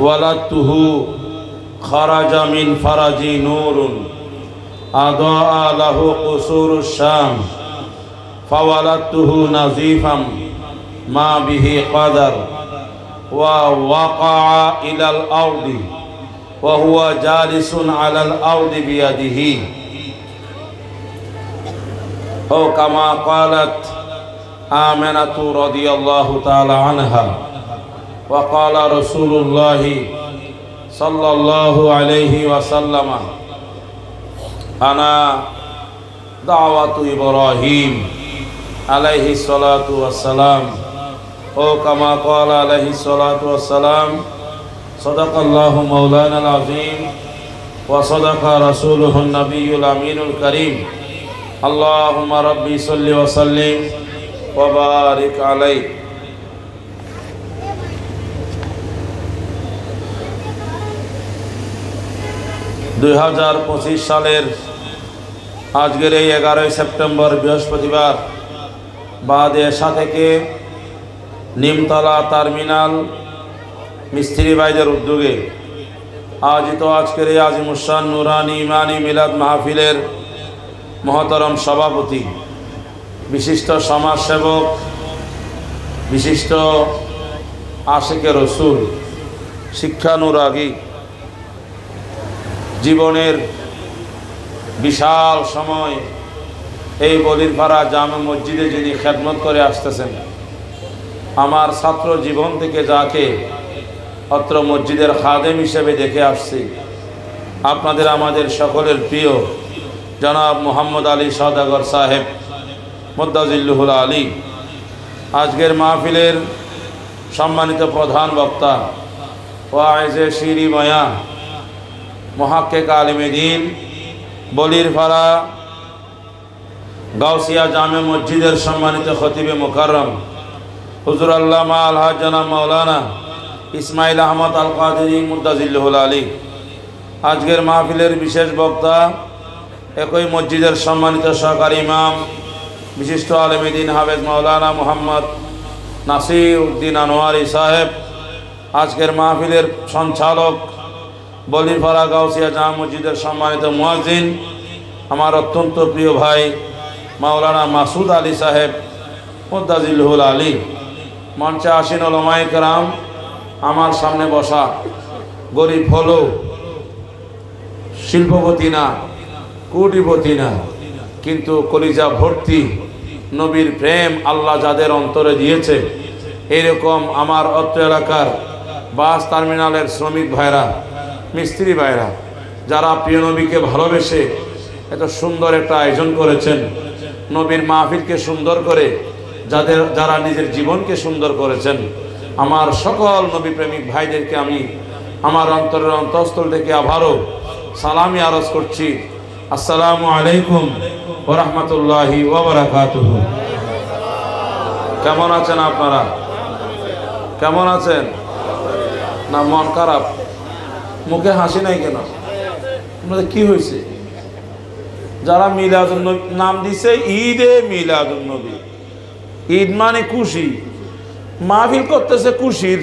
ওয়ালাদতুহু খারাজা মিন ফারাজি নূরুন আদাআ লাহু কুসুরুশ শাম ফাওয়ালাদতুহু নাজিফাম মা বিহি কাদার ওয়া ওয়াকাআ ইলাল আরদি ওয়া হুয়া জালিসুন আলাল আরদি বিয়াদিহি ও কামা ক্বালাত آمنة رضي الله تعالى عنها وقال رسول الله صلى الله عليه وسلم أنا دعوة إبراهيم عليه الصلاة والسلام أو كما قال عليه الصلاة والسلام صدق الله مولانا العظيم وصدق رسوله النبي الأمين الكريم اللهم ربي صل وسلم وبارك عليه 2025 সালের আজকের এই 11 সেপ্টেম্বর বৃহস্পতিবার বাদে এশা থেকে নিমতলা টার্মিনাল মিস্ত্রি ভাইদের উদ্যোগে আয়োজিত আজকের এই আজিমুসান নুরানি ইমানি মিলাদ মাহফিলের মহতরম সভাপতি, বিশিষ্ট সমাজসেবক, বিশিষ্ট আশিকে রসুল, শিক্ষানুরাগী, জীবনের বিশাল সময় এই বলিরপাড়া জামে মসজিদে যিনি খেদমত করে আসতেছেন, আমার ছাত্র জীবন থেকে যাকে অত্র মসজিদের খাদেম হিসেবে দেখে আসছি, আপনাদের আমাদের সকলের প্রিয় জনাব মোহাম্মদ আলী সওদাগর সাহেব মুদ্দাজিল্লুহুল আলী, আজকের মাহফিলের সম্মানিত প্রধান বক্তা, ওয়াইজে শিরি বয়ান, মুহাক্কিক আলিমে দ্বীন, বলিরপাড়া গাউসিয়া জামে মসজিদের সম্মানিত খতিবে মুকাররম হুজুর আল্লামা আলহাজ জনাব মাওলানা ইসমাইল আহমদ আল কাদেরী মুদ্দাজিল্লুহুল আলী, আজকের মাহফিলের বিশেষ বক্তা, একই মসজিদের সম্মানিত সহকারী ইমাম, বিশিষ্ট আলেমে দ্বীন হাফেজ মাওলানা মুহাম্মদ নাসির উদ্দিন আনোয়ারি সাহেব, আজকের মাহফিলের সঞ্চালক, বলিরপাড়া গাউসিয়া জামে মসজিদের সম্মানিত মুয়াজ্জিন, আমার অত্যন্ত প্রিয় ভাই মাওলানা মাসুদ আলী সাহেব মুদ্দাজিল্লুহুল আলী, মঞ্চে আসীন উলামায়ে কেরাম, আমার সামনে বসা গরিব হলো, শিল্পপতি না, কোটিপতি না, কিন্তু কলিজা ভর্তি নবীর প্রেম আল্লাহ যাদের অন্তরে দিয়েছে, এরকম আমার অত্র এলাকার বাস টার্মিনালের শ্রমিক ভাইরা, মিস্ত্রি ভাইরা, যারা প্রিয় নবীকে ভালোবেসে এত সুন্দর একটা আয়োজন করেছেন, নবীর মাহফিলকে সুন্দর করে যারা নিজের জীবনকে সুন্দর করেছেন, আমার সকল নবী প্রেমিক ভাইদেরকে আমি আমার অন্তরের অন্তঃস্থল থেকে আবারও সালামি আরজ করছি। আসসালামু আলাইকুম ওয়া রাহমাতুল্লাহি ওয়া বারাকাতুহু। কেমন আছেন আপনারা? কেমন আছেন? না মন খারাপ? মুখে হাসি নাই কেন? আপনাদের কি হয়েছে? যারা মিলাদুন নবী নাম দিছে ঈদে মিলাদুন নবী, ঈদ মানে খুশি, মাহফিল করতেছে খুশির,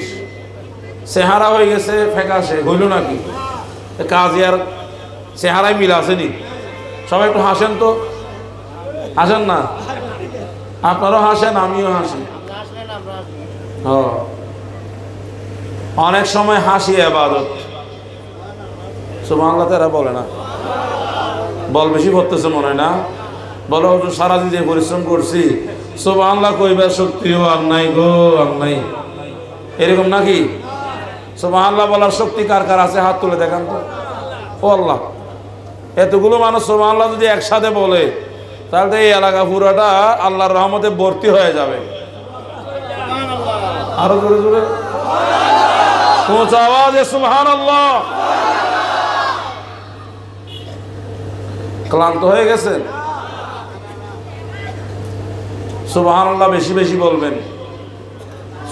চেহারা হয়ে গেছে ফ্যাকাশে, হইল নাকি? কাজে আর চেহারায় মিল আসেনি? সবাই একটু হাসেন তো, হাসেন না? আপনারাও হাসেন, আমিও হাসি। অনেক সময় হাসি ইবাদত। সুবহানাল্লাহ, তারা বলে না, বল বেশি পড়তেছে মনে হয় না? বলো হুজুর সারাদিন যে পরিশ্রম করছি, সুবহানাল্লাহ কইবার শক্তিও আর নাই গো, আর নাই, এরকম নাকি? সুবহানাল্লাহ বলার শক্তি কার কার আছে? হাত তুলে দেখান তো। ও আল্লাহ, এতগুলো মানুষ সুবহানাল্লাহ যদি একসাথে বলে, তাহলে তো এই এলাকা পুরোটা আল্লাহর রহমতে ভর্তি হয়ে যাবে। আরো জোরে জোরে উঁচু আওয়াজে সুবহানাল্লাহ। ক্লান্ত হয়ে গেছেন? সুবহানাল্লাহ বেশি বেশি বলবেন।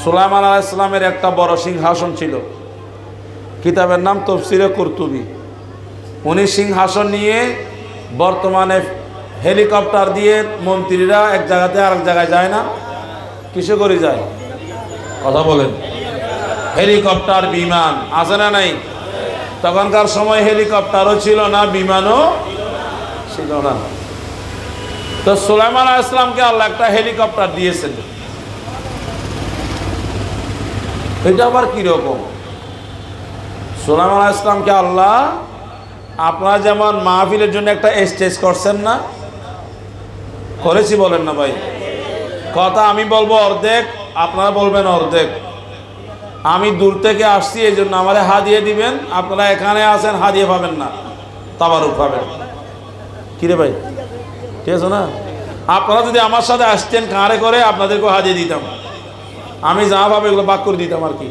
সুলাইমান আলাইহিস সালামের একটা বড় সিংহাসন ছিল, কিতাবের নাম তাফসীরে কুরতুবী। উনি সিংহাসন নিয়ে বর্তমানে হেলিকপ্টার দিয়ে মন্ত্রীরা এক জায়গাতে আরেক জায়গায় যায় না, কিসে করে যায়? কথা বলেন। হেলিকপ্টার, বিমান আছে না নাই? তখনকার সময় হেলিকপ্টারও ছিল না, বিমানও ছিল না। তো সুলাইমান আলাইহিস সালামকে আল্লাহ একটা হেলিকপ্টার দিয়েছেন। এটা আবার কিরকম? সুলাইমান আলাইহিস সালামকে আল্লাহ, আপনারা যেমন মাহফিলের জন্য একটা স্টেজ করছেন না, করেছি বলেন না ভাই? কথা আমি বলবো অর্ধেক, আপনারা বলবেন অর্ধেক। আমি দূর থেকে আসছি, এই জন্য আমাদের হাদিয়া দিবেন। আপনারা এখানে আছেন, হাদিয়া পাবেন না, তাবারুক পাবেন। কিরে ভাই, ঠিক আছে না? আপনারা যদি আমার সাথে আসতেন কারে করে, আপনাদেরকেও হাদিয়া দিতাম। আমি যা ভাবে এগুলো বাক করে দিতাম আর কি।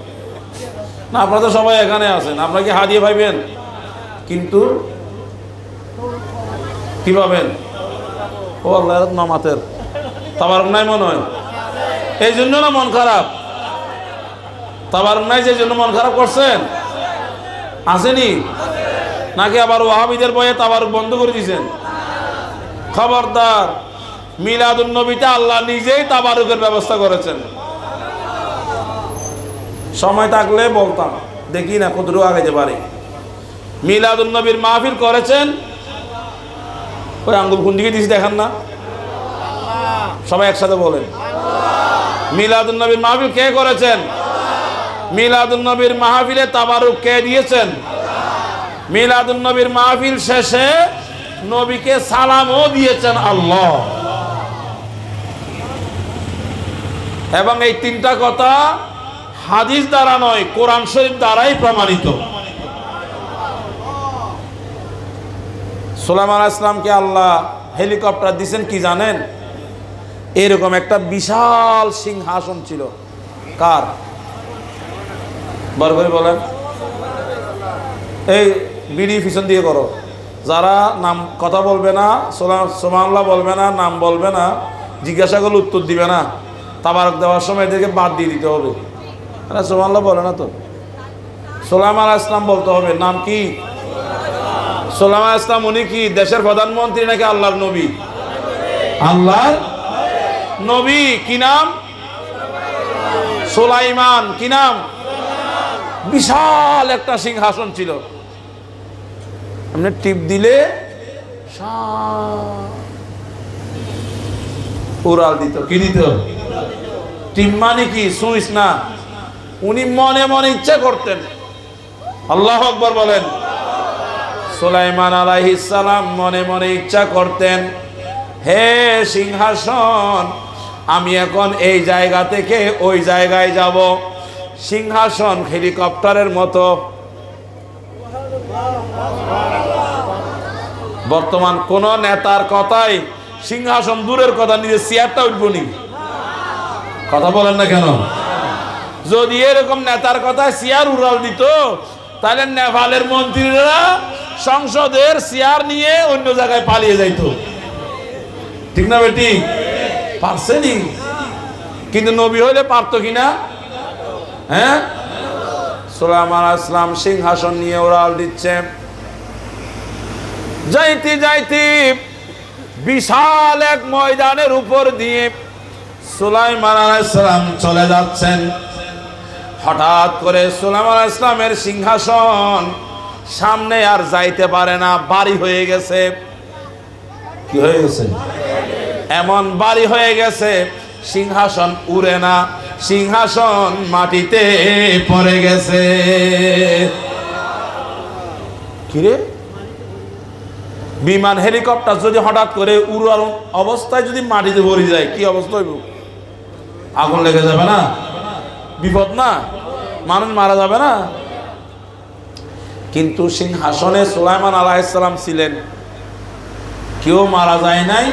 না, আপনারা তো সবাই এখানে আছেন, আপনারা কি হাদিয়া পাইবেন? কিন্তু কি পাবেন? ও আল্লাহ, নামাতের তাবারুক নাই মনে হয়, এই জন্য না মন খারাপ? তাবারুক নাই যে জন্য মন খারাপ করছেন? আসেনি নাকি আবার ওয়াহাবিদের বয়ে তাবারুক বন্ধ করে দিয়েছেন? খবরদার, মিলাদুন নবীতে আল্লাহ নিজেই তাবারুকের ব্যবস্থা করেছেন। সময় থাকলে বলতাম, দেখি না কতটুকু আগাইতে পারি। মিলাদুন নবীর মাহফিল করেছেন, ওই আঙ্গুল কোন দিকে দিয়েছি দেখেন না? সবাই একসাথে বলেন, মিলাদুন নবীর মাহফিল কে করেছেন? মিলাদুন নবীর মাহফিলে তাবারুক কে দিয়েছেন? মিলাদুন নবীর মাহফিল শেষে নবীকে সালামও দিয়েছেন আল্লাহ। এবং এই তিনটা কথা হাদিস দ্বারা নয়, কোরআন শরীফ দ্বারাই প্রমাণিত। সুলাইমান আলাইহিস সালামকে আল্লাহ হেলিকপ্টার দিয়েছেন কি জানেন? এরকম একটা বিশাল সিংহাসন ছিল। কার? বার করে বলেন। এই বিড়ি পিছন দিয়ে করো। যারা নাম কথা বলবে না, সুবহানাল্লাহ বলবে না, নাম বলবে না, জিজ্ঞাসা করলে উত্তর দিবে না, তাবারক দেওয়ার সময় এদেরকে বাদ দিয়ে দিতে হবে। সুবহানাল্লাহ বলে না তো? সুলাইমান আলাইহিস সালাম বলতে হবে। নাম কি? সুলাইমান আলাইহিস সালাম। উনি কি দেশের প্রধানমন্ত্রী নাকি আল্লাহর নবী? আল্লাহর নবী। কি নাম? সুলাইমান। কি নাম? বিশাল একটা সিংহাসন ছিল। আপনি টিপ দিলে উড়াল দিত। কি দিত? টিপ মানে কি? সুইচ না। উনি মনে মনে ইচ্ছা করতেন। আল্লাহু আকবার বলেন। সুলাইমান আলাইহিস সালাম মনে মনে ইচ্ছা করতেন, হে সিংহাসন, আমি এখন এই জায়গা থেকে ওই জায়গায় যাব। সিংহাসন হেলিকপ্টারের মতো। বর্তমান কোন নেতার কথাই সিংহাসন দূরের কথা, নিজের চেয়ারটা উঠবনি। কথা বলেন না কেন? যদি এরকম নেতার কথায় চেয়ার উড়াল দিত, তাহলে নেপালের মন্ত্রীরা সংসদের চেয়ার নিয়ে অন্য জায়গায় পালিয়ে যাইত। ঠিক না বেটি? পারছেনি? কিন্তু নবী হইলে পারতো কিনা? হ্যাঁ। সুলাইমান আলাইহিস সালাম সিংহাসন নিয়ে উড়াল দিচ্ছে। যাইতে যাইতে বিশাল এক ময়দানের উপর দিয়ে সুলাইমান আলাইহিস সালাম চলে যাচ্ছেন। হঠাৎ করে সুলাইমান আলাইহিস সালামের সিংহাসন সামনে আর যাইতে পারে না, বাড়ি হয়ে গেছে। কি হয়ে গেছে? এমন বাড়ি হয়ে গেছে, সিংহাসন উড়ে না, সিংহাসন মাটিতে পড়ে গেছে। কিরে, বিমান হেলিকপ্টার যদি হঠাৎ করে উড়ার অবস্থায় যদি মাটিতে পড়ে যায়, কি অবস্থা হইব? আগুন লেগে যাবে না? বিপদ না? মানুষ মারা যাবে না? কিন্তু সিংহাসনে সুলাইমান আলাইহিস সালাম ছিলেন, কেউ মারা যায় নাই,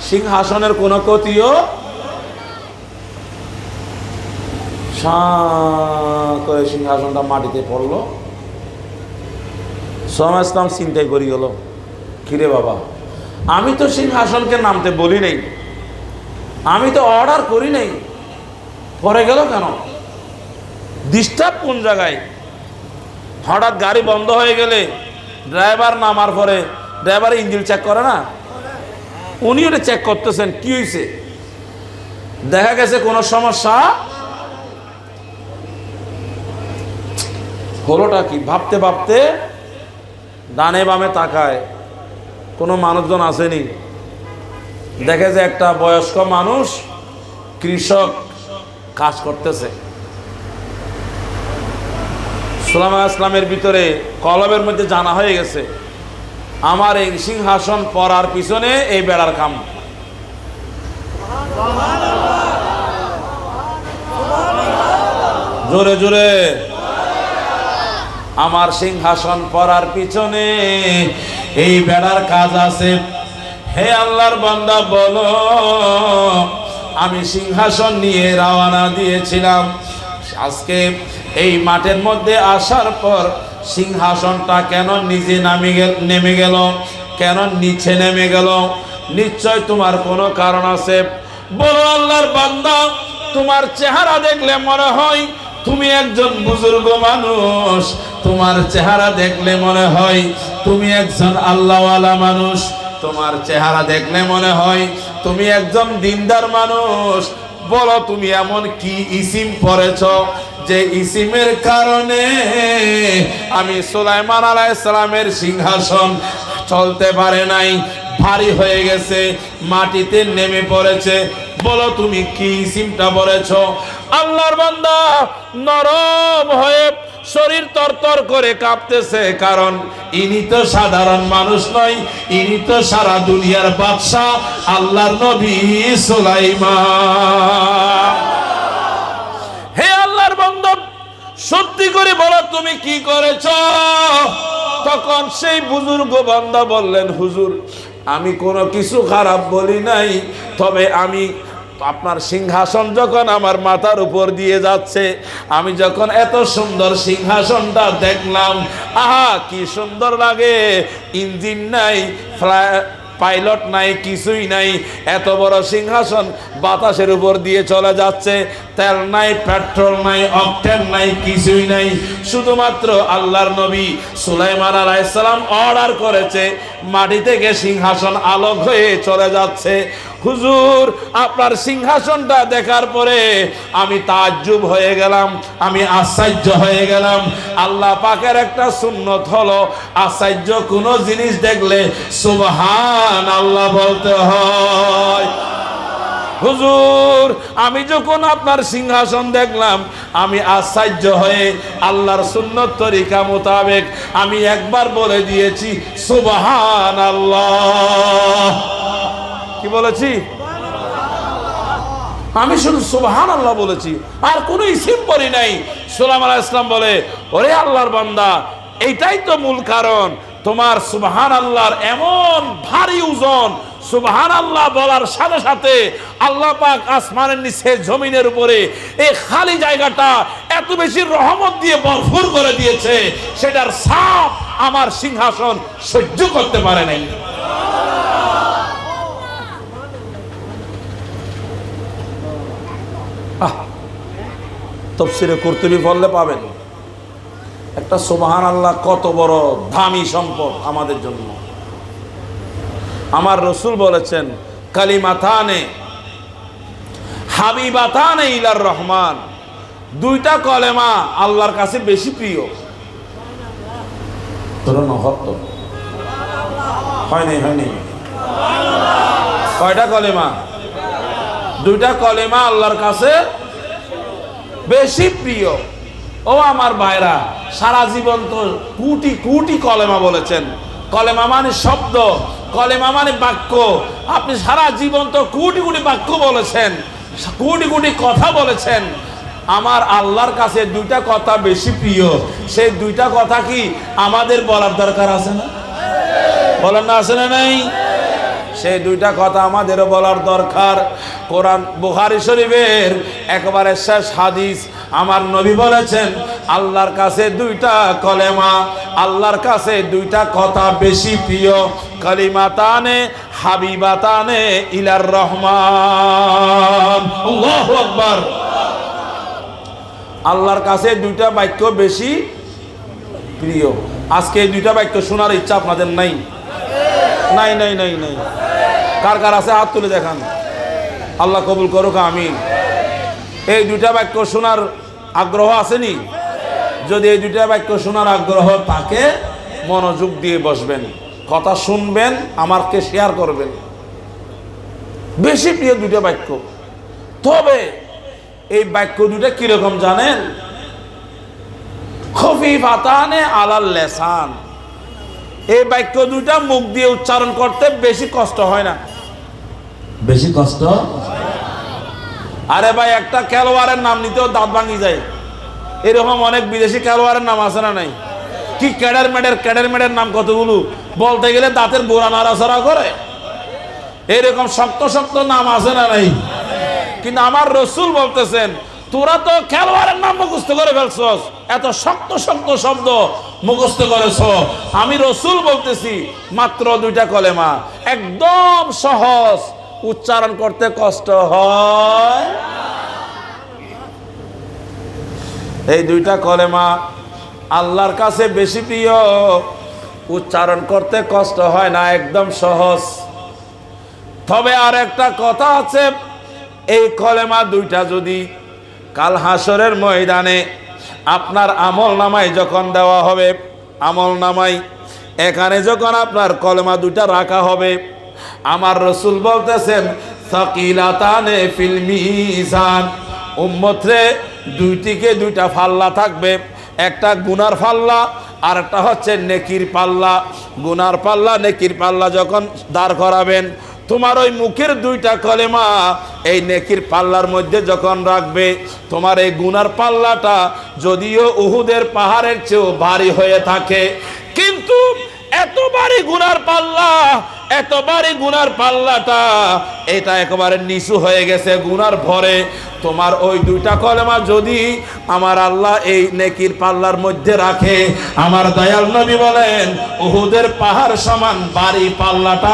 সিংহাসনের কোনো ক্ষতিও করে সিংহাসনটা মাটিতে পড়লো। সুলাইমান ইসলাম চিন্তাই করি গেল, কিরে বাবা, আমি তো সিংহাসনকে নামতে বলি নাই, আমি তো অর্ডার করি নাই, পরে গেল কেন? ডিস্টার্ব কোন জায়গায়? হঠাৎ গাড়ি বন্ধ হয়ে গেলে ড্রাইভার নামার পরে ড্রাইভার ইঞ্জিন চেক করে না? উনি ওটা চেক করতেছেন, কি হয়েছে, দেখা গেছে কোনো সমস্যা হলোটা কি? ভাবতে ভাবতে ডানে বামে তাকায়, কোনো মানুষজন আসেনি। দেখে যে একটা বয়স্ক মানুষ কৃষক কাজ করতেছে। সুলাইমান আলাইহিস সালামের ভিতরে কলবের মধ্যে জানা হয়ে গেছে, আমার এই সিংহাসন পড়ার পিছনে এই বেড়ার কাম। জোরে জোরে, আমার সিংহাসন পড়ার পিছনে এই বেড়ার কাজ আছে। হে আল্লাহর বান্দা বলো, আমি সিংহাসন নিয়ে রওনা দিয়েছিলাম, আজকে এই মাঠের মধ্যে আসার পর সিংহাসনটা কেন নিচে নেমে গেল, কেন নিচে নেমে গেল? নিশ্চয় তোমার কোনো কারণ আছে। বলো আল্লাহর বান্দা, তোমার চেহারা দেখলে মনে হয় তুমি একজন বুজুর্গ মানুষ, তোমার চেহারা দেখলে মনে হয় তুমি একজন আল্লাহওয়ালা মানুষ, তোমার চেহারা দেখলে মনে হয় তুমি একজন দিনদার মানুষ। বলো তুমি এমন কি ইসিম পড়েছ যে ইসিমের কারণে আমি সুলাইমান আলাইহিস সালামের সিংহাসন চলতে পারে নাই, ভারী হয়ে গেছে, মাটিতে নেমে পড়েছে? বলো তুমি কি ইসিমটা পড়েছ? আল্লাহর বান্দা নরম হয়ে শরীর তরতর করে কাঁপতেছে, কারণ ইনি তো সাধারণ মানুষ নয়, ইনি তো সারা দুনিয়ার বাদশা আল্লাহর নবী সুলাইমান। হে আল্লাহর বান্দা, সত্যি করে বলো তুমি কি করেছ? তখন সেই বুজুর্গ বান্দা বললেন, হুজুর আমি কোনো কিছু খারাপ বলি নাই, তবে আমি আপনার সিংহাসন যখন আমার মাথার উপর দিয়ে যাচ্ছে, আমি যখন এত সুন্দর সিংহাসনটা দেখলাম, আহা কি সুন্দর লাগে, ইঞ্জিন নাই, পাইলট নাই, কিছুই নাই, এত বড় সিংহাসন বাতাসের উপর দিয়ে চলে যাচ্ছে, তেল নাই, পেট্রোল নাই, অকটেন নাই, কিছুই নাই, শুধুমাত্র আল্লাহর নবী সুলাইমান আলাইহিস সালাম অর্ডার করেছে, মাটি থেকে সিংহাসন আলোক হয়ে চলে যাচ্ছে। হুজুর আপনার সিংহাসনটা দেখার পরে আমি তাজ্জুব হয়ে গেলাম, আমি আশ্চর্য হয়ে গেলাম। আল্লাহ পাকের একটা সুন্নত হলো, আশ্চর্য কোনো জিনিস দেখলে সুবহানাল্লাহ বলতে হয়। হুজুর আমি যখন আপনার সিংহাসন দেখলাম, আমি আশ্চর্য হয়ে আল্লাহর সুন্নত তরিকা মোতাবেক আমি একবার বলে দিয়েছি সুবহানাল্লাহ। কি বলেছি? আমি শুধু সুবহানাল্লাহ বলেছি, আর কোনো ইসিম পড়ি নাই। সুলাইমান আলাইহিস সালাম বলে, ওরে আল্লাহর বান্দা, এইটাই তো মূল কারণ, তোমার সুবহানাল্লাহর এমন ভারী ওজন, সুবহানাল্লাহ বলার সাথে সাথে আল্লাহ পাক আসমানের নিচে জমিনের উপরে এই খালি জায়গাটা এত বেশি রহমত দিয়ে ভরপুর করে দিয়েছে, সেটার ছাপ আমার সিংহাসন সহ্য করতে পারে নাই। তাফসীরে কুরতুবী পড়লে পাবেন একটা সুবহানাল্লাহ কত বড় দামি সম্পদ আমাদের জন্য। আমার রাসূল বলেছেন, কালিমাতানে হাবিবাতানে ইলার রহমান, দুইটা কলেমা আল্লাহর কাছে বেশি প্রিয়। হয়নি কয়টা কলেমা? দুইটা কলেমা আল্লাহর কাছে বেশি প্রিয়। ও আমার ভাইরা, সারা জীবন তো কোটি কোটি কলেমা বলেছেন। কলেমা মানে শব্দ, কলেমা মানে বাক্য। আপনি সারা জীবন তো কোটি কোটি বাক্য বলেছেন, কোটি কোটি কথা বলেছেন। আমার আল্লাহর কাছে দুইটা কথা বেশি প্রিয়। সেই দুইটা কথা কি আমাদের বলার দরকার আছে না? বলেন না, আছে না নাই? সেই দুইটা কথা আমাদেরও বলার দরকার। কোরআন বুখারী শরীফের একেবারে শেষ হাদিস, আমার নবী বলেছেন, আল্লাহর কাছে দুইটা কলেমা, আল্লাহর কাছে দুইটা কথা বেশি প্রিয়, কালিমাতানে হাবিবাতানে ইলার রহমান। আল্লাহু আকবার। আল্লাহর কাছে দুইটা বাক্য বেশি প্রিয়। আজকে এই দুইটা বাক্য শোনার ইচ্ছা আপনাদের নাই? নাই নাই নাই নাই। কার কার আছে হাত তুলে দেখান। আল্লাহ কবুল করুক, আমিন। এই দুইটা বাক্য শোনার আগ্রহ আসেনি? যদি এই দুইটা বাক্য শোনার আগ্রহ থাকে মনোযোগ দিয়ে বসবেন, কথা শুনবেন, আমাকে শেয়ার করবেন। বেশি প্রিয় দুইটা বাক্য। তবে এই বাক্য দুটা কিরকম জানেন? খফিফাতানে আলাল লিসান। এই বাক্য দুটা মুখ দিয়ে উচ্চারণ করতে বেশি কষ্ট হয় না। বেশি কষ্ট? আরে ভাই, একটা খেলোয়াড়ের নাম নিতেও দাঁত ভাঙি যায়। এরকম অনেক বিদেশি খেলোয়াড়ের নাম আছে না নাই? কি ক্যাডার মেডের নাম কতগুলো, বলতে গেলে দাঁতের গোড়া নাড়াচাড়া করে। এরকম শক্ত শক্ত নাম আছে না নাই? কিন্তু আমার রসুল বলতেছেন, তোরা তো খেলোয়াড়ের নাম মুখস্থ করে ফেলছস, এত শক্ত শক্ত শব্দ মুখস্থ করেছ। আমি রসুল বলতেছি মাত্র দুইটা কলেমা, একদম সহজ, উচ্চারণ করতে কষ্ট হয়। এই দুইটা কলেমা আল্লাহর কাছে বেশি প্রিয়, উচ্চারণ করতে কষ্ট হয় না, একদম সহজ। তবে আর একটা কথা আছে, এই কলেমা দুইটা যদি কাল হাসরের ময়দানে আপনার আমল নামায় যখন দেওয়া হবে, আমল নামায় এখানে যখন আপনার কলেমা দুইটা রাখা হবে, আমার রসুল বলতেছেন সাকিলাতানে ফিল মিজান, উম্মতরে দুইটিকে দুইটা পাল্লা থাকবে, একটা গুনার পাল্লা আর একটা হচ্ছে নেকির পাল্লা। গুনার পাল্লা নেকির পাল্লা যখন দাঁড় করাবেন, তোমার ওই মুখের দুইটা কলেমা এই নেকির পাল্লার মধ্যে যখন রাখবে, তোমার এই গুনার পাল্লাটা যদিও উহুদের পাহাড়ের চেয়েও ভারী হয়ে থাকে, কিন্তু এত ভারী গুনার পাল্লা, এত ভারী গুনার পাল্লাটা এটা একেবারে নিচু হয়ে গেছে গুনার ভরে। তোমার ওই দুইটা কলেমা যদি আমার আল্লাহ এই নেকির পাল্লার মধ্যে রাখে, আমার দয়াল নবী বলেন উহুদের পাহাড় সমান ভারী পাল্লাটা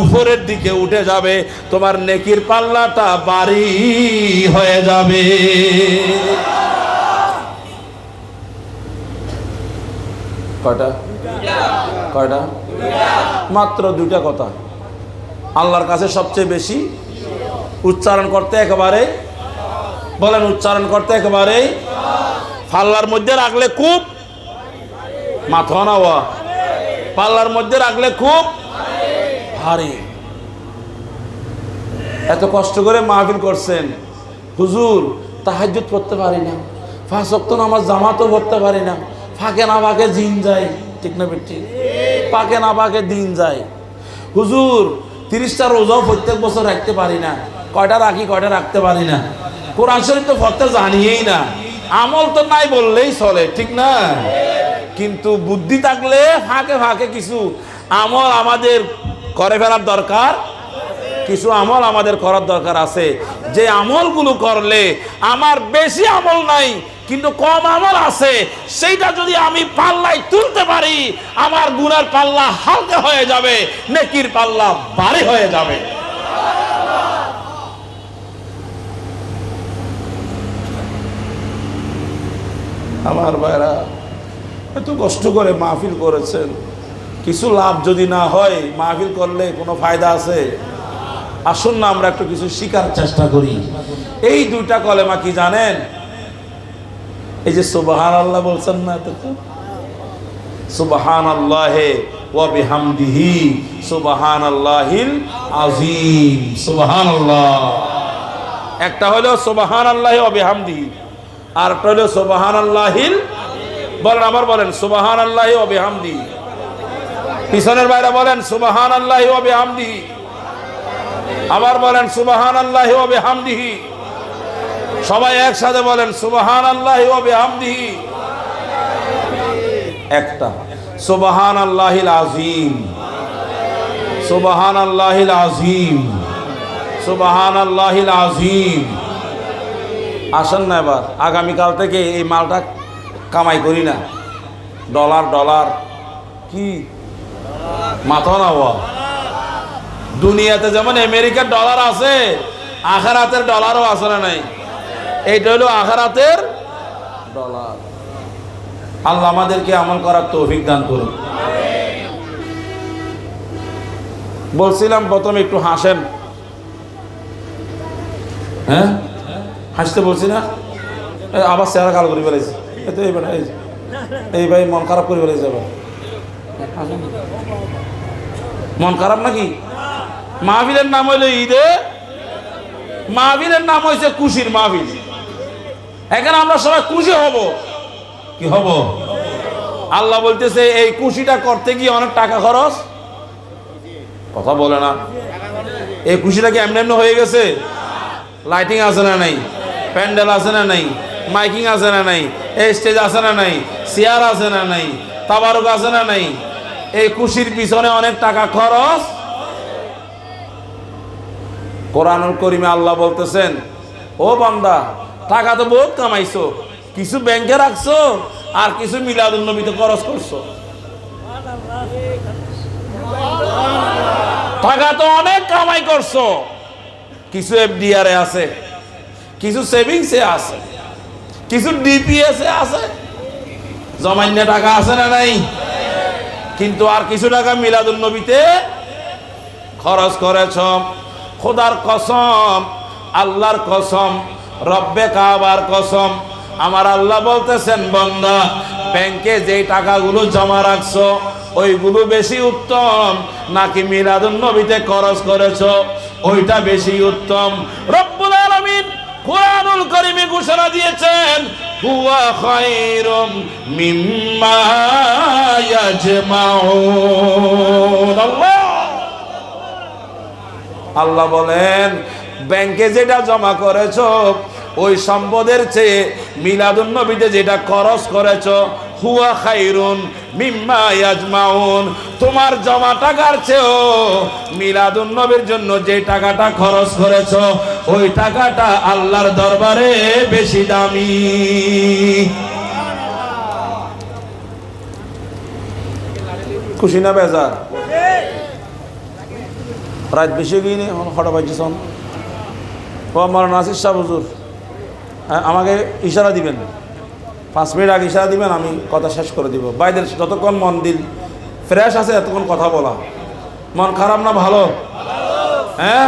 উপরের দিকে উঠে যাবে, তোমার নেকির পাল্লাটা ভারী হয়ে যাবে। কয়টা? কয়টা? মাত্র দুইটা কথা আল্লাহর কাছে সবচেয়ে বেশি, উচ্চারণ করতে একেবারে, বলেন উচ্চারণ করতে একেবারে পাল্লার মধ্যে রাখলে খুব, মাথা নাওয়া, পাল্লার মধ্যে রাখলে খুব ভারী। এত কষ্ট করে মাহফিল করছেন, হুজুর তাহাজ্জুদ পড়তে পারি না, 5 ওয়াক্ত নামাজ জামাতও পড়তে পারি না, ফাঁকে না ফাঁকে দিন যায়, ঠিক না বেটি? পাকে না পাকে দিন যায়। হুজুর 30টা রোজাও প্রত্যেক বছর রাখতে পারি না, কয়টা রাখি কয়টা রাখতে পারি না, কোরআন শরীফ তো পড়তে জানিয়েই না, আমল তো নাই বললেই চলে, ঠিক না? কিন্তু বুদ্ধি থাকলে ফাঁকে ফাঁকে কিছু আমল আমাদের করে ফেলার দরকার, কিছু আমল আমাদের করার দরকার আছে। যে আমলগুলো করলে আমার বেশি আমল নাই কিন্তু কম আমল আছে, সেইটা যদি আমি পাল্লায় তুলতে পারি, আমার গুনার পাল্লা হালকা হয়ে যাবে, নেকির পাল্লা ভারী হয়ে যাবে। আমার ভাইরা এত কষ্ট করে মাহফিল করেছেন, কিছু লাভ যদি না হয় মাহফিল করলে কোনো ফায়দা আছে? আসুন না আমরা একটু কিছু শিখার চেষ্টা করি। এই দুইটা কলেমা কি জানেন? এই যে সুবহানাল্লাহ বলছেন না, সুবহানাল্লাহি ওয়া বিহামদিহি সুবহানাল্লাহিল আযীম। সুবহানাল্লাহ একটা হলো সুবহানাল্লাহি ওয়া বিহামদিহি, আর একটা হলো সুবহানাল্লাহিল, বলেন আবার বলেন সুবহানাল্লাহি ওয়া বিহামদিহি। পিছনের বাইরে বলেন সুবহানাল্লাহি ওয়া বিহামদিহি, আবার বলেন সুবহানাল্লাহি ওয়া বিহামদিহি। সবাই একসাথে বলেন সুবহানাল্লাহি ওয়া বিহামদিহি। একটা সুবহানাল্লাহিল আযীম, সুবহানাল্লাহিল আযীম, সুবহানাল্লাহিল আযীম। আসেন না এবার আগামীকাল থেকে এই মালটা কামাই করি না, ডলার ডলার কি মাথা নাওয়া। দুনিয়াতে যেমন আমেরিকার ডলার আছে, আখিরাতের ডলারও আছে না নাই? এইটা হলো আখিরাতের ডলার। আল্লাহ আমাদেরকে আমল করার তৌফিক দান করুন। বলছিলাম প্রথমে একটু হাসেন, হ্যাঁ হাসতে বলছি না, আবার চেহারা কালো করে ফেলেছি। এই ভাই মন খারাপ করে বলে যাবে, মন খারাপ নাকি? মাহফিলের নাম হইলো ঈদে, মাহফিলের নাম হয়েছে খুশির মাহফিল। এখানে আমরা সবাই খুশি হব। কি হব? আল্লাহ বলতেছে এই খুশিটা করতে গিয়ে অনেক টাকা খরচ। কথা বলে না, এই খুশিটা কি এমনি এমনি হয়ে গেছে? লাইটিং আছে না নাই, প্যান্ডেল আছে না নাই, মাইকিং আছে না নাই, স্টেজ আছে না নাই, চেয়ার আছে না নাই, তাবারুক আছে না নাই, এই খুশির পিছনে অনেক টাকা খরচ। কোরআনুল কারীমে আল্লাহ বলতেছেন, ও বান্দা টাকা তো বহুত কামাইছো, কিছু ব্যাংকে রাখছো আর কিছু মিলাদুন নবীতে খরচ করছো। টাকা তো অনেক কামাই করছো, কিছু এফডিআর এ আছে, কিছু সেভিংস এ আছে, কিছু ডিপিএস এ আছে, জমাইন্য টাকা আছে না নাই? কিন্তু আর কিছু টাকা মিলাদুন নবীতে খরচ করেছ। খোদার কসম, আল্লাহর কসম, রব্বে কাবার কসম, আমার আল্লাহ বলতেছেন বান্দা ব্যাংকে যেই টাকাগুলো জমা রাখছো ওইগুলো বেশি উত্তম নাকি মিলাদুন নবীতে খরচ করেছো ওইটা বেশি উত্তম? রব্বুল আলামিন কোরআনুল কারীমে ঘোষণা দিয়েছেন, হুয়া খায়রুম মিম্মা ইয়াজমাউন। আল্লাহ বলেন ব্যাংকে যেটা জমা করেছো ওই সম্পদের চেয়ে মিলাদুন নবীতে যেটা খরচ করেছো হুয়া খায়রুন মিম্মা ইয়াজমাউন, তোমার জমা টাকার চেয়েও মিলাদুন নবীর জন্য যে টাকাটা খরচ করেছো ওই টাকাটা আল্লাহর দরবারে বেশি দামি। খুশি না বেজার? রাত বেশি গিয়ে হঠাৎ পাইছেন ও আমার নাসির শাহ হুজুর, আমাকে ইশারা দিবেন, 5 মিনিট আগে ইশারা দিবেন, আমি কথা শেষ করে দিব। বাইদের যতক্ষণ মন দিল ফ্রেশ আছে এতক্ষণ কথা বলা। মন খারাপ না ভালো? হ্যাঁ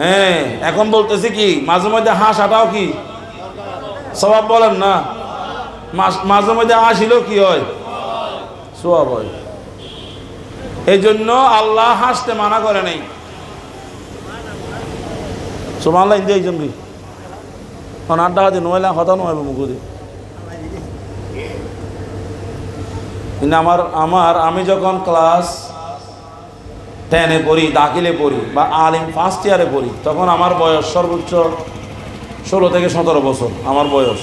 হ্যাঁ, এখন বলতেছি কি মাঝে মধ্যে হাসাটাও কি সওয়াব বলেন না? মাঝে মধ্যে হাসিল কি হয়? সওয়াব হয়। এই জন্য আল্লাহ হাসতে মানা করে নাই। সুবহানাল্লাহ। ইন্দে একজন কি আড্ডা হাতে নইলা কথা নয় মুখে কিন্তু আমি যখন ক্লাস 10-এ পড়ি, দাখিলে পড়ি বা আলিম ফার্স্ট ইয়ারে পড়ি, তখন আমার বয়স সর্বোচ্চ 16 থেকে 17 বছর আমার বয়স।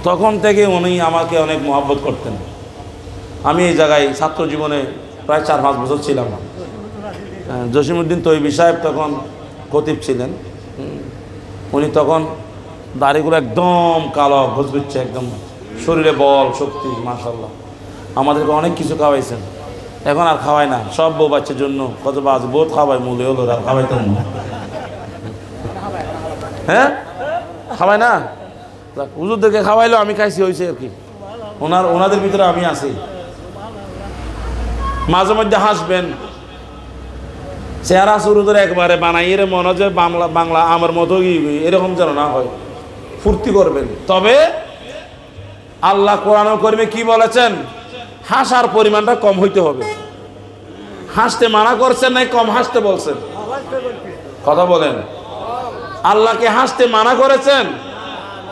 তখন থেকে উনি আমাকে অনেক মহব্বত করতেন। আমি এই জায়গায় ছাত্র জীবনে প্রায় 4-5 বছর ছিলাম। জসিমউদ্দিন তৈবী সাহেব তখন খতিব ছিলেন। উনি তখন দাড়িগুলো একদম কালো ঘুচঘুচ্ছে, একদম শরীরে বল শক্তি, মাশাআল্লাহ। আমাদেরকে অনেক কিছু খাওয়াইছেন। এখন আর খাওয়াই না, সব বউ বাচ্চার জন্য কত বাজ বহুত খাওয়াই, মূল্য হলো আর খাওয়াইতেন না। হ্যাঁ খাওয়াই না, হুজুরদেরকে খাওয়াইলো, আমি খাইছি হয়েছে আর কি। ওনাদের ভিতরে আমি আছি। মাঝে মধ্যে হাসবেন, চেহারা শুরু করে একবারে বানাই রে মনে হয় বাংলা আমার মতো এরকম যেন না হয়, ফুর্তি করবেন। তবে আল্লাহ কোরআনুল কারীমে কি বলেছেন? হাসার পরিমাণটা কম হইতে হবে। হাসতে মানা করছেন নাই কম হাসতে বলছেন? কথা বলেন। আল্লাহকে হাসতে মানা করেছেন,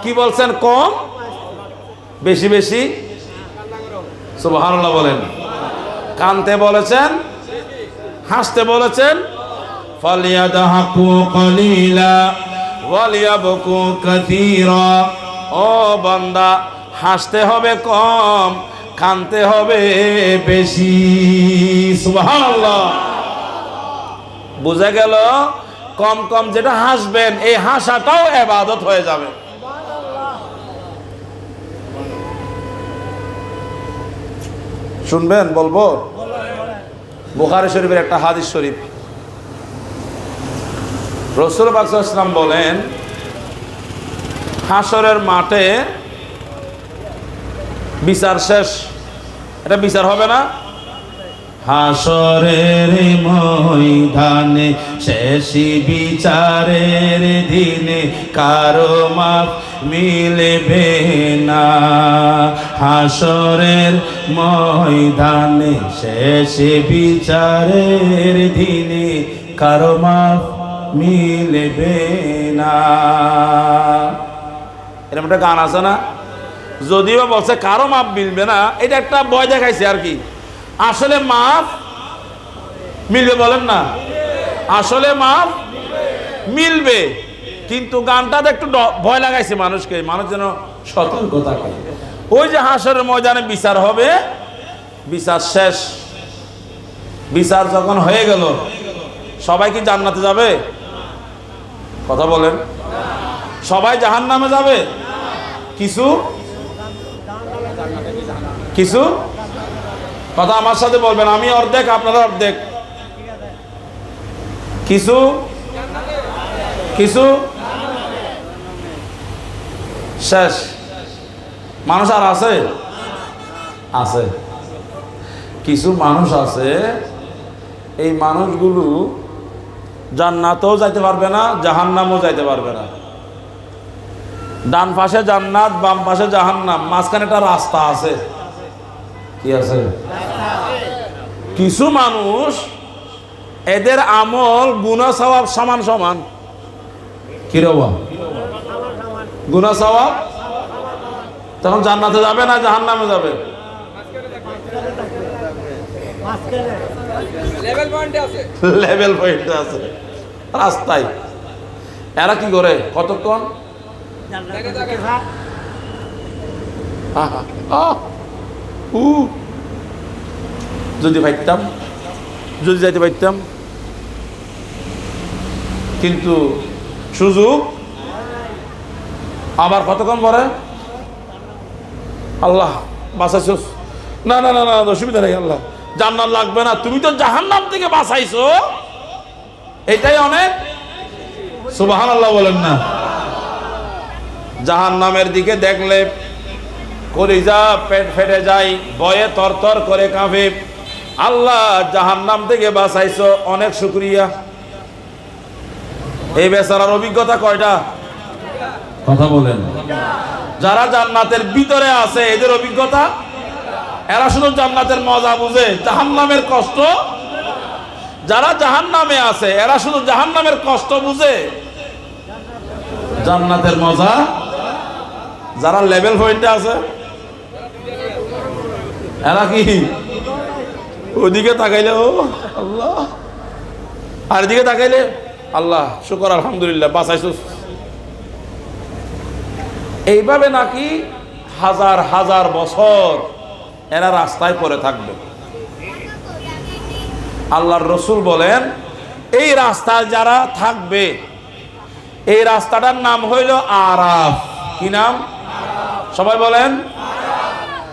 কি বলছেন? কম বেশি বেশি সুবহানাল্লাহ বলেন। কানতে বলেছেন, হাসতে বলেছেন ফালিয়াদহাকু কালিলা ওয়ালিয়াবকু কাসীরা। ও বান্দা হাসতে হবে কম, কানতে হবে বেশি। সুবহানাল্লাহ। বুঝা গেল? কম কম যেটা হাসবেন এই হাসাটাও ইবাদত হয়ে যাবে। শুনবেন বলবো? বুখারী শরীফের একটা হাদিস শরীফ, রাসূল পাক সাল্লাল্লাহু আলাইহি ওয়াসাল্লাম বলেন, হাসরের মাঠে বিচার শেষ, এটা বিচার হবে না? হাসরের ময়দানে শেষ বিচারের দিনে কারো মাপ মিলবে না। হাসরের ময়দানে শেষ বিচারের দিনে কারো মাপ মিলবে না। এরকম একটা গান আছে না, যদিও বলছে কারো মাপ মিলবে না, এটা একটা ভয় দেখাইছে আর কি। আসলে মাপ মিলবে, বলেন না, আসলে মাপ মিলবে, কিন্তু গানটাতে একটু ভয় লাগাইছে মানুষকে, মানুষ যেন সতর্ক থাকে। ওই যে হাসরের ময়দানে বিচার হবে, বিচার শেষ, বিচার যখন হয়ে গেল সবাই কি জান্নাতে যাবে? কথা বলেন, সবাই জাহান্নামে যাবে? কিছু কিছু কথা আমার সাথে বলবেন, আমি অর্ধেক আপনারা অর্ধেক। কিছু কিছু শেষ, মানুষ আর আছে? আছে কিছু মানুষ আছে, এই মানুষগুলো জান্নাতেও যাইতে পারবে না, জাহান্নামও যাইতে পারবে না। ডান পাশে জান্নাত, বাম পাশে জাহান্নাম, মাঝখানে একটা রাস্তা আছে। কি আছে? কিছু মানুষ এদের আমল গুনাহ সওয়াব সমান সমান। কি রে বাবা, গুনাহ সওয়াব? তখন জান্নাতে যাবে না জাহান্নামে যাবে? লেভেল পয়েন্টে আছে রাস্তায়। এরা কি করে কতক্ষণ? যদি পাইতাম, যদি যাইতে পারতাম, কিন্তু সুযোগ। আবার কতক্ষণ পরে আল্লাহ বাঁচাইছস, না না না না অসুবিধা নেই, আল্লাহ জান্নাত লাগবে না, তুমি তো জাহান্নাম থেকে বাঁচাইছো, এটাই অনেক। সুবহানাল্লাহ বলেন না। জাহান্নামের দিকে দেখলে কলিজা পেট ফেটে যায়, ভয়ে তরতর করে কাঁপে। আল্লাহ জাহান্নাম থেকে বাঁচাইছো, অনেক শুকরিয়া। এই বেচারার অভিজ্ঞতা কয়টা? কথা বলেন। যারা জান্নাতের ভিতরে আছে এদের অভিজ্ঞতা, এরা শুধু জান্নাতের মজা বুঝে, জাহান্নামের কষ্ট। যারা জাহান্নামে আছে এরা শুধু জাহান্নামের কষ্ট বুঝে, জান্নাতের মজা। যারা লেভেল পয়েন্টে আছে এরা কি ওদিকে তাকাইলে ও আল্লাহ, আর এদিকে তাকাইলে আল্লাহ শুকর আলহামদুলিল্লাহ বাঁচাইছস। এইভাবে নাকি হাজার হাজার বছর এরা রাস্তায় পড়ে থাকবে। আল্লাহর রসুল বলেন, এই রাস্তায় যারা থাকবে, এই রাস্তাটার নাম হইল আরাফ। কি নাম? সবাই বলেন।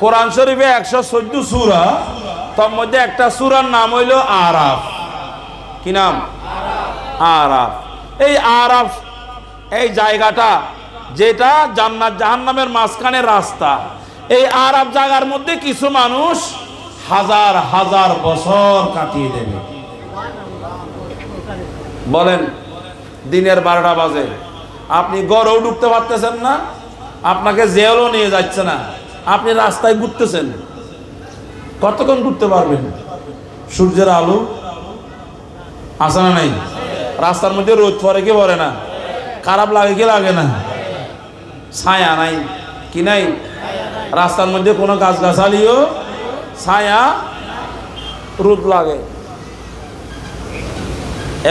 কোরআন শরীফে 114 সূরা, তার মধ্যে একটা সূরার নাম হইল আরাফ। কি নাম? আরাফ। এই আরাফ এই জায়গাটা, যেটা জান্নাত জাহান্নামের মাঝখানে রাস্তা, এই আরাফ জায়গার মধ্যে কিছু মানুষ হাজার হাজার বছর কাটিয়ে দেবে। বলেন, দিনের 12টা বাজে, আপনি ঘরেও ঢুকতে পারতেছেন না, আপনাকে জেলও নিয়ে যাচ্ছে না, আপনি রাস্তায় ঘুরতেছেন, কতক্ষণ ঘুরতে পারবেন? সূর্যের আলো আসে না নাই? রাস্তার মধ্যে রোদ পড়ে কি পড়ে না? খারাপ লাগে কি লাগে না? ছায়া নাই কি নাই? রাস্তার মধ্যে কোনো গাছগাছালিও ছায়া, রোদ লাগে।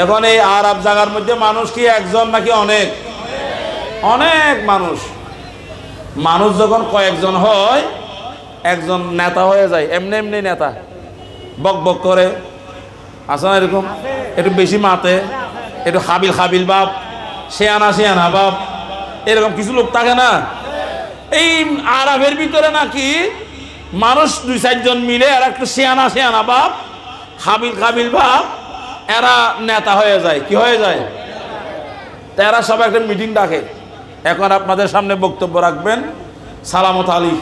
এখন এই আরব জায়গার মধ্যে মানুষ কি একজন নাকি অনেক? অনেক মানুষ। মানুষ যখন কয়েকজন হয়, একজন নেতা হয়ে যায়, এমনি এমনি নেতা, বক বক করে, আছে না এরকম? একটু বেশি মাতে, একটু হাবিল হাবিল বাপ, শেয়ানা শেয়ানা বাপ, এরকম কিছু লোক থাকে না? এই আরবের ভিতরে নাকি মানুষ 2-4 জন মিলে এরা একটু শেয়ানা শেয়ানা বাপ, হাবিল হাবিল বাপ, এরা নেতা হয়ে যায়। কি হয়ে যায়? এরা সবাই একটা মিটিং ডাকে, এখন আপনাদের সামনে বক্তব্য রাখবেন সালামত আলী,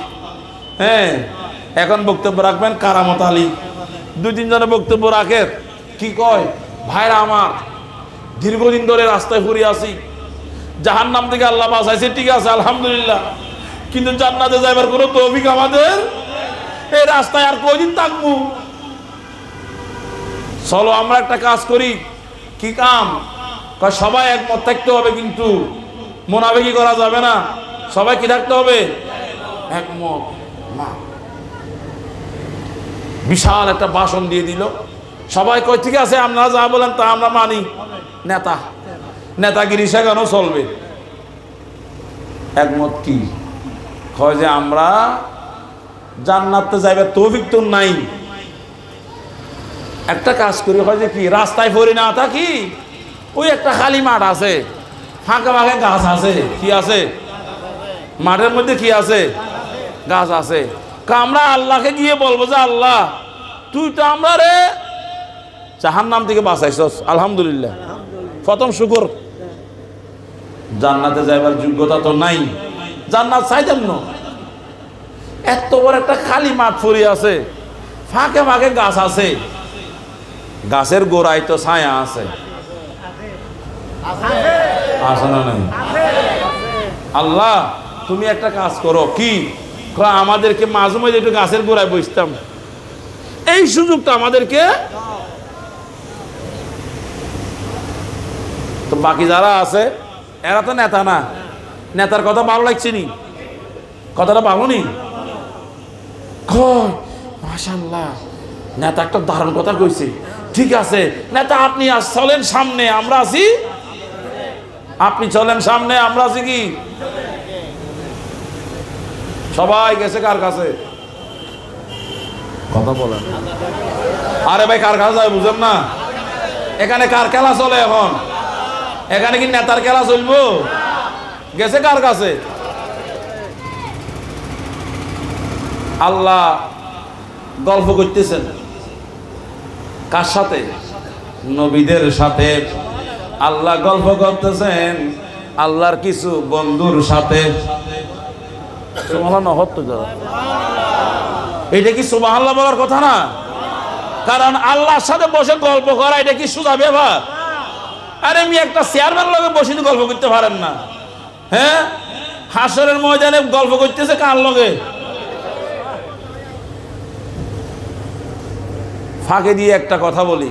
হ্যাঁ, এখন বক্তব্য রাখবেন কারামত আলী, 2-3 জনের বক্তব্য রাখে, কি কয়, ভাইরা আমার দীর্ঘদিন ধরে রাস্তায় ঘুরে আসি, জাহান্নাম থেকে আল্লাহ বাঁচাইছে, ঠিক আছে আলহামদুলিল্লাহ, কিন্তু জান্নাতে যাইবার কোনো তৌফিক আমাদের, এই রাস্তায় আর কয়দিন থাকবো? চলো আমরা একটা কাজ করি। কি কাম? সবাই একমত থাকতে হবে, কিন্তু মুনাফিকি করা যাবে না। সবাই কি থাকতে হবে? একমত না। বিশাল একটা ভাষণ দিয়ে দিল, সবাই কয় ঠিক আছে আপনারা যা বলেন তা আমরা মানি। নেতাগিরি শেখানো চলবে। একমত কি? কয় যে আমরা জান্নাতে যাইবার তৌফিক তো নাই, একটা কাজ করি, হয় যে কি, রাস্তায় পড়ে না থাকি, ওই একটা খালি মাঠ আছে, ফাঁকা ফাঁকা গাছ আছে, কি আছে মাঠের মধ্যে, কি আছে, গাছ আছে। আমরা আল্লাহকে গিয়ে বলবো যে আল্লাহ তুই তো আমরা রে জাহান্নাম থেকে বাঁচাইছস, আলহামদুলিল্লাহ, প্রথম শুকর। জান্নাতে যাইবার যোগ্যতা তো নাই, জান্নাত চাইতাম না, এত বড় একটা খালি মাঠ পড়ে আছে, ফাঁকে ফাঁকে গাছ আছে, গাছের গোড়ায় তো ছায়া আছে, আছে না নাই? আল্লাহ তুমি একটা কাজ করো, কি? আমাদেরকে মাঝে মাঝে একটু গাছের গোড়ায় বসতাম, এই সুযোগটা আমাদেরকে। তো বাকি যারা আছে এরা তো নেতা না, নেতার কথা ভালো লাগছে নি, কথাটা ভালো নি, মাশাআল্লাহ নেতা একটা দারুণ কথা কইছে, ঠিক আছে নেতা আপনি চলেন সামনে, আমরা আছি, আপনি চলেন সামনে, আমরা আছি, কি সবাই গেছে কার কাছে? কথা বলেন। আরে ভাই কার কাছে যায় বুঝেন না? এখানে কার খেলা চলে এখন? এখানে কি নেতার খেলা চলবো? গেছে কার কাছে? আল্লাহ গল্প করতেছেন কার সাথে? নবীদের সাথে। আল্লাহ গল্প করতেছেন আল্লাহর কিছু বন্ধুর সাথে। এটা কি সুবহানাল্লাহ বলার কথা না? কারণ আল্লাহর সাথে বসে গল্প করা এটা কি সোজা ব্যাপার? আরে আমি একটা চেয়ারম্যান লগে বসে গল্প করতে পারেন না? হ্যাঁ, হাসরের ময়দানে গল্প করতেছে কার লগে? ফাঁকে দিয়ে একটা কথা বলি,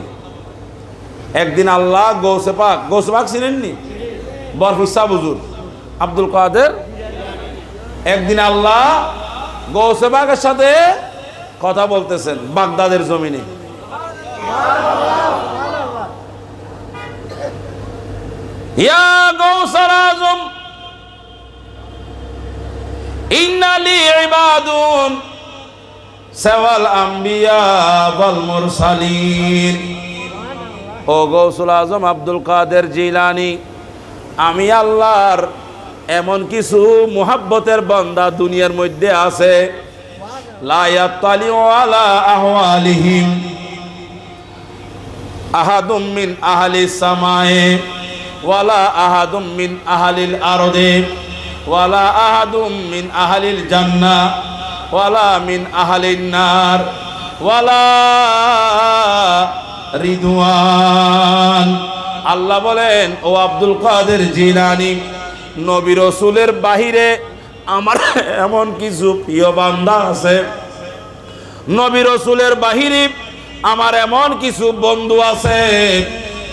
একদিন আল্লাহ গৌসে পাক চিনেননি? বরফি শাহ হুজুর আব্দুল কাদের, একদিন আল্লাহ গৌসে পাকের সাথে কথা বলতেছেন বাগদাদের জমিনে। ইয়া গৌসুল আজম ইন্না লি ইবাদুন সাওয়াল আম্বিয়া ওয়াল মুরসালিন। ও গৌসুল আজম আব্দুল কাদের জিলানী, আমি আল্লাহর এমন কিছু মুহাব্বতের বান্দা দুনিয়ার মধ্যে আছে, লা ইয়াতালিউ আলা আহওয়ালিহিম আহাদুম মিন আহলিস সামায়ে ওয়ালা আহাদুম মিন আহলিল আরদে ওয়ালা আহাদুম মিন আহলিল জান্নাহ ওয়ালা মিন আহলিন নার ওয়ালা রিদওয়ান। আল্লাহ বলেন, ও আব্দুল কাদের জিলানী, নবী রাসূলের বাহিরে আমার এমন কিছু প্রিয় বান্দা আছে, নবী রাসূলের বাহিরে আমার এমন কিছু বন্ধু আছে,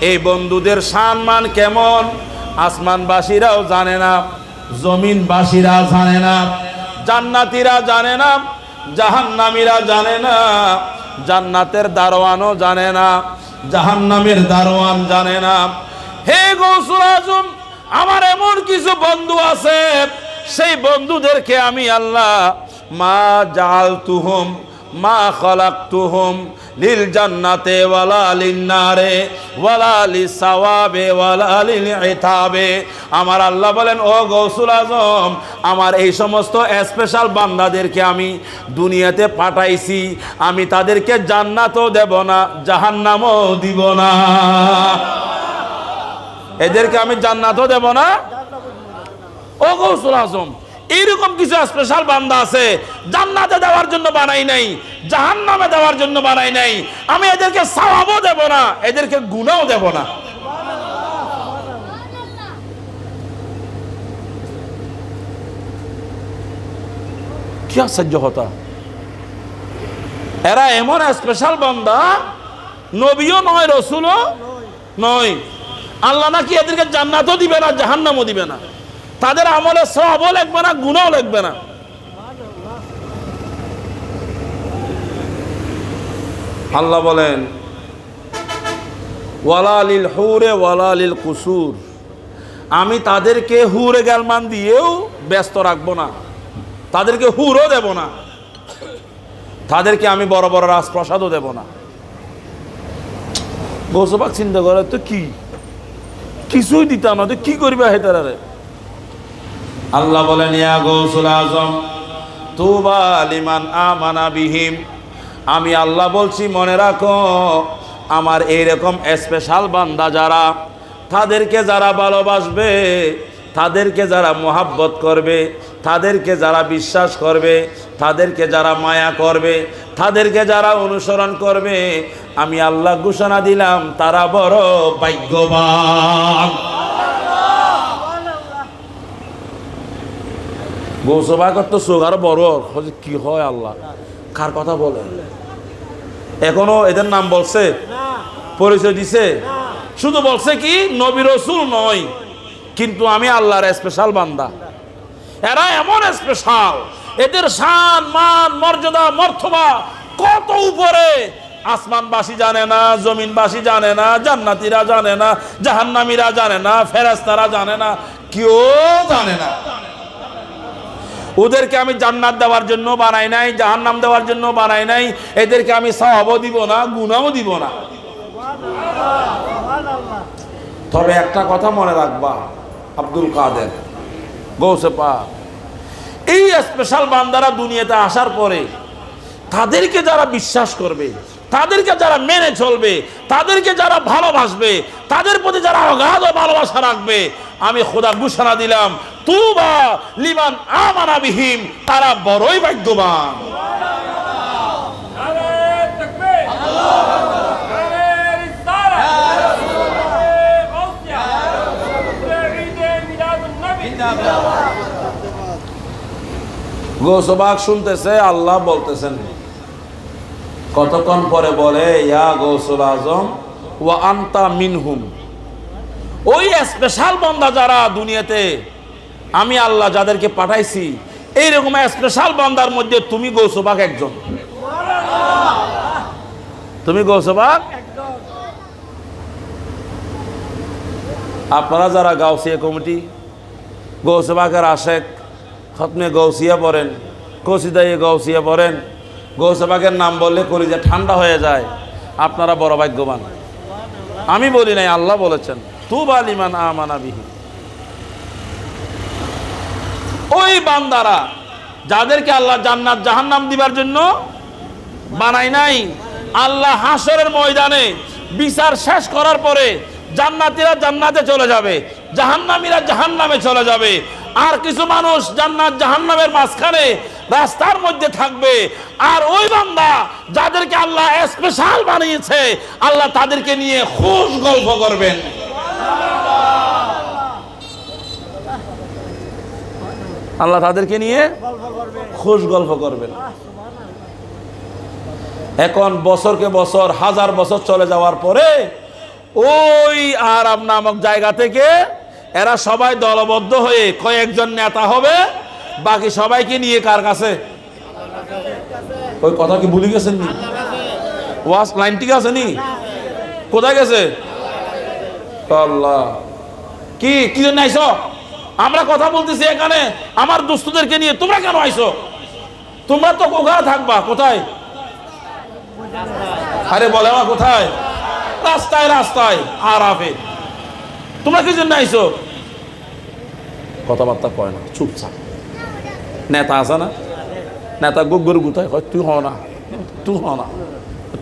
এই বন্ধুদের সম্মান কেমন আসমানবাসীরাও জানে না, জমিনবাসীরা জানে না, জান্নাতীরা জানে না, জাহান্নামীরা জানে না, জান্নাতের দারোয়ানও জানে না, জাহান্নামের দারোয়ান জানে না। হে গৌসুল আজম, আমার এমন কিছু বন্ধু আছে, সেই বন্ধুদেরকে আমি আল্লাহ মা জাআলতুহুম মা খালাকতুহুম লিল জান্নাতে ওয়ালা লিন নারে ওয়ালা লিস সাওয়াবে ওয়ালা লিল ইতাবে। আমার আল্লাহ বলেন, ও গৌসুল আজম, আমার এই সমস্ত স্পেশাল বান্দাদেরকে আমি দুনিয়াতে পাঠাইছি, আমি তাদেরকে জান্নাতও দেব না, জাহান্নামও দিব না। এদেরকে আমি জান্নাতও দেব না। ও গৌসুল আজম, এইরকম কিছু স্পেশাল বান্দা আছে জান্নাতে দেওয়ার জন্য বানাই নাই, জাহান্নামে দেওয়ার জন্য বানাই নাই। আমি এদেরকে সওয়াবও দেব না, এদেরকে গুনাহও দেব না। কি আশ্চর্য কথা! এরা এমন স্পেশাল বান্দা, নবীও নয়, রসুলও নয়। আল্লাহ নাকি এদেরকে জান্নাতও দিবে না, জাহান্নামও দিবে না। তাদের আমলে সওয়াবও লাগবে না, গুনাহও লাগবে না। আল্লাহ বলেন ওয়ালা লিল হুরে ওয়ালা লিল কুসুর, আমি তাদেরকে হুরে গালমান দিয়েও ব্যস্ত রাখবো না, তাদেরকে হুরও দেব না, তাদেরকে আমি বড় বড় রাজপ্রাসাদও দেব না। গোসবাক চিন্তা করে তো কি কিছুই দিতাম না, তো কি করবে হেতারে? আল্লাহ বলেন ইয়া গৌসুল আজম তুবা লিমান আমানা বিহিম, আমি আল্লাহ বলছি মনে রাখো আমার এইরকম স্পেশাল বান্দা যারা, তাদেরকে যারা ভালোবাসবে, তাদেরকে যারা মোহাব্বত করবে, তাদেরকে যারা বিশ্বাস করবে, তাদেরকে যারা মায়া করবে, তাদেরকে যারা অনুসরণ করবে, আমি আল্লাহ ঘোষণা দিলাম তারা বড় ভাগ্যবান। গৌসবাকর তো সুগার বড়, কি হয় আল্লাহ কার কথা বলে? এখনো এদের নাম বলছে, পরিচয় দিছে? শুধু বলছে কি নবী রসুল নয়, কিন্তু আমি আল্লাহর স্পেশাল বান্দা। এরা এমন স্পেশাল, এদের শান মান মর্যাদা মর্তবা কত উপরে, আসমানবাসী জানে না, জমিনবাসী জানে না, জান্নাতীরা জানে না, জাহান্নামীরা জানে না, ফেরেশতারা জানে না, কেউ জানে না। ওদেরকে আমি জান্নাত দেওয়ার জন্য বানাই নাই, জাহান্নাম দেওয়ার জন্য বানাই নাই। এদেরকে আমি সওয়াবও দিব না, গুনাহও দিব না। তবে একটা কথা মনে রাখবা, আব্দুল কাদের গৌসে পাক, এই স্পেশাল বান্দারা দুনিয়াতে আসার পরে তাদেরকে যারা বিশ্বাস করবে, তাদেরকে যারা মেনে চলবে, তাদেরকে যারা ভালোবাসবে, তাদের প্রতি যারা অগাধ ভালোবাসা রাখবে, আমি খোদা ঘোষণা দিলাম তুবা লিমান আমানা বিহিম, তারা বড়ই ভাগ্যবান। গৌসবাক শুনতেছে, আল্লাহ বলতেছেন, কতক্ষণ পরে বলে ইয়া গৌসুল আজম ওয়া আনতা মিনহুম, ওই স্পেশাল বান্দা যারা দুনিয়াতে আমি আল্লাহ যাদেরকে পাঠাইছি, এইরকম স্পেশাল বান্দার মধ্যে তুমি গৌসবাক একজন। তুমি গৌসবাক। আপনারা যারা গাউসিয়া কমিটি, গৌসবাকের আশেক, খতমে গৌসিয়া পড়েন, কসিদায়ে গৌসিয়া পড়েন, গৌসবাকের নাম বললে কলিজা ঠান্ডা হয়ে যায়, আপনারা বড় ভাগ্যবান। আমি বলি নাই, আল্লাহ বলেছেন তুবা লিমান আমানা বিহি। ওই বান্দারা যাদেরকে আল্লাহ জান্নাত জাহান্নাম দিবার জন্য বানাই নাই, আল্লাহ হাসরের ময়দানে বিচার শেষ করার পরে জান্নাতীরা জান্নাতে চলে যাবে, জাহান্নামীরা জাহান্নামে চলে যাবে। আর কিছু মানুষ জান্নাত জাহান্নামের মাঝখানে রাস্তার মধ্যে থাকবে। আর ওই বান্দা যাদেরকে আল্লাহ স্পেশাল বানিয়েছে, আল্লাহ তাদেরকে নিয়ে খুশ গল্প করবেন। আল্লাহ তাদেরকে নিয়ে খুশ গল্প করবেন। এখন বছরকে বছর, হাজার বছর চলে যাওয়ার পরে ওই আরাম নামক জায়গা থেকে এরা সবাই দলবদ্ধ হয়ে কয়েকজন নেতা হবে, বাকি সবাইকে নিয়ে কার কাছে? ওই কথা কি ভুলে গেছেন নি? ওয়াজ লাইন ঠিক আছে নি? কোথায় গেছে? আল্লাহ, কি কি জন্য আইছো? আমরা কথা বলতেছি এখানে আমার দোস্তদেরকে নিয়ে, তোমরা কেন আইছো? তোমরা তো কোথায় থাকবা? কোথায়? আরে বলে আমার কোথায়? রাস্তায় রাস্তায় আরাফে। তোমরা কি জন্য আইছো? কথাবার্তা কয় না, চুপচাপ। নেতা আছে না, নেতা গোগ্গর গুতায় হয়, তুই হ না, তুই হ না,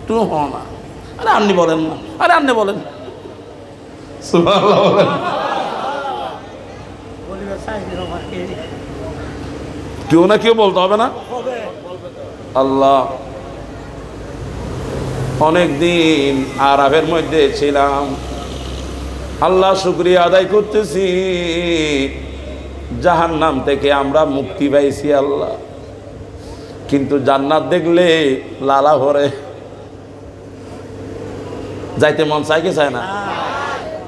তুই হ না। আরে আপনি বলেন না, আরে আপনি বলেন, সুবহানাল্লাহ বলেন। কেউ না কেউ বলতে হবে না? আল্লাহ, অনেক দিন আরাফের মধ্যে ছিলাম, আল্লাহ শুকরিয়া আদায় করতেছি, জাহান্নাম থেকে আমরা মুক্তি পাইছি আল্লাহ। কিন্তু জান্নাত দেখলে লালা ভরে, যাইতে মন চায় কি চায় না?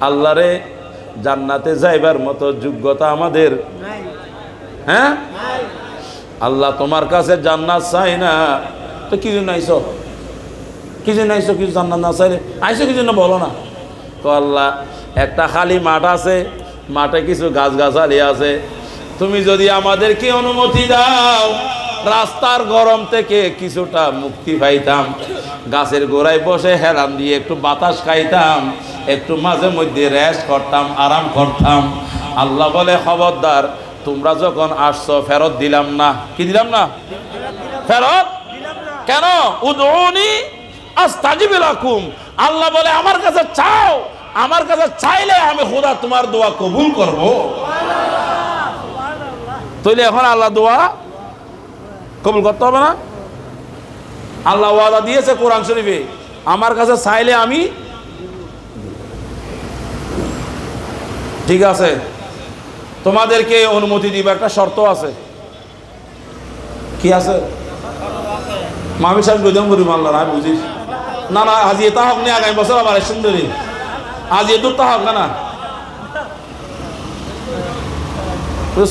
আল্লাহরে জান্নাতে যাইবার মতো যোগ্যতা আমাদের হ্যাঁ? আল্লাহ তোমার কাছে জান্নাত চাই না তো কি জন্য আইছো? কি জন্য আইছো? কিছু জান্নাত না চাইলে আইছো কি জন্য বলো না? তো আল্লাহ, একটা খালি মাঠ আছে, মাঠে কিছু গাছগাছালি আছে, তুমি যদি আমাদেরকে অনুমতি দাও, রাস্তার গরম থেকে কিছুটা মুক্তি পাইতাম, গাছের গোড়ায় বসে হেলান দিয়ে একটু বাতাস খাইতাম, একটু মাঝে মধ্যে রেস্ট করতাম, আরাম করতাম। আল্লাহ বলে, খবরদার, তোমরা যখন আসছো ফেরত দিলাম না। কি দিলাম না? ফেরত কেন? উদউনি আস্তাজিব লাকুম। আল্লাহ বলে, আমার কাছে চাও, আমার কাছে চাইলে আমি খোদা তোমার দোয়া কবুল করব। তাইলে এখন আল্লাহ দোয়া কবুল করতে হবে না? আল্লাহ ওয়াদা দিয়েছে কোরআন শরীফে, আমার কাছে চাইলে আমি। ঠিক আছে, তোমাদেরকে অনুমতি দিব, একটা শর্ত আছে। কি আছে? মামি সাহেব গজম করি মানলাম, আমি বুঝিস না। না আজি এটা হোক নি, আগামী বছর আমার সুন্দরী আজি দুটা হোক না।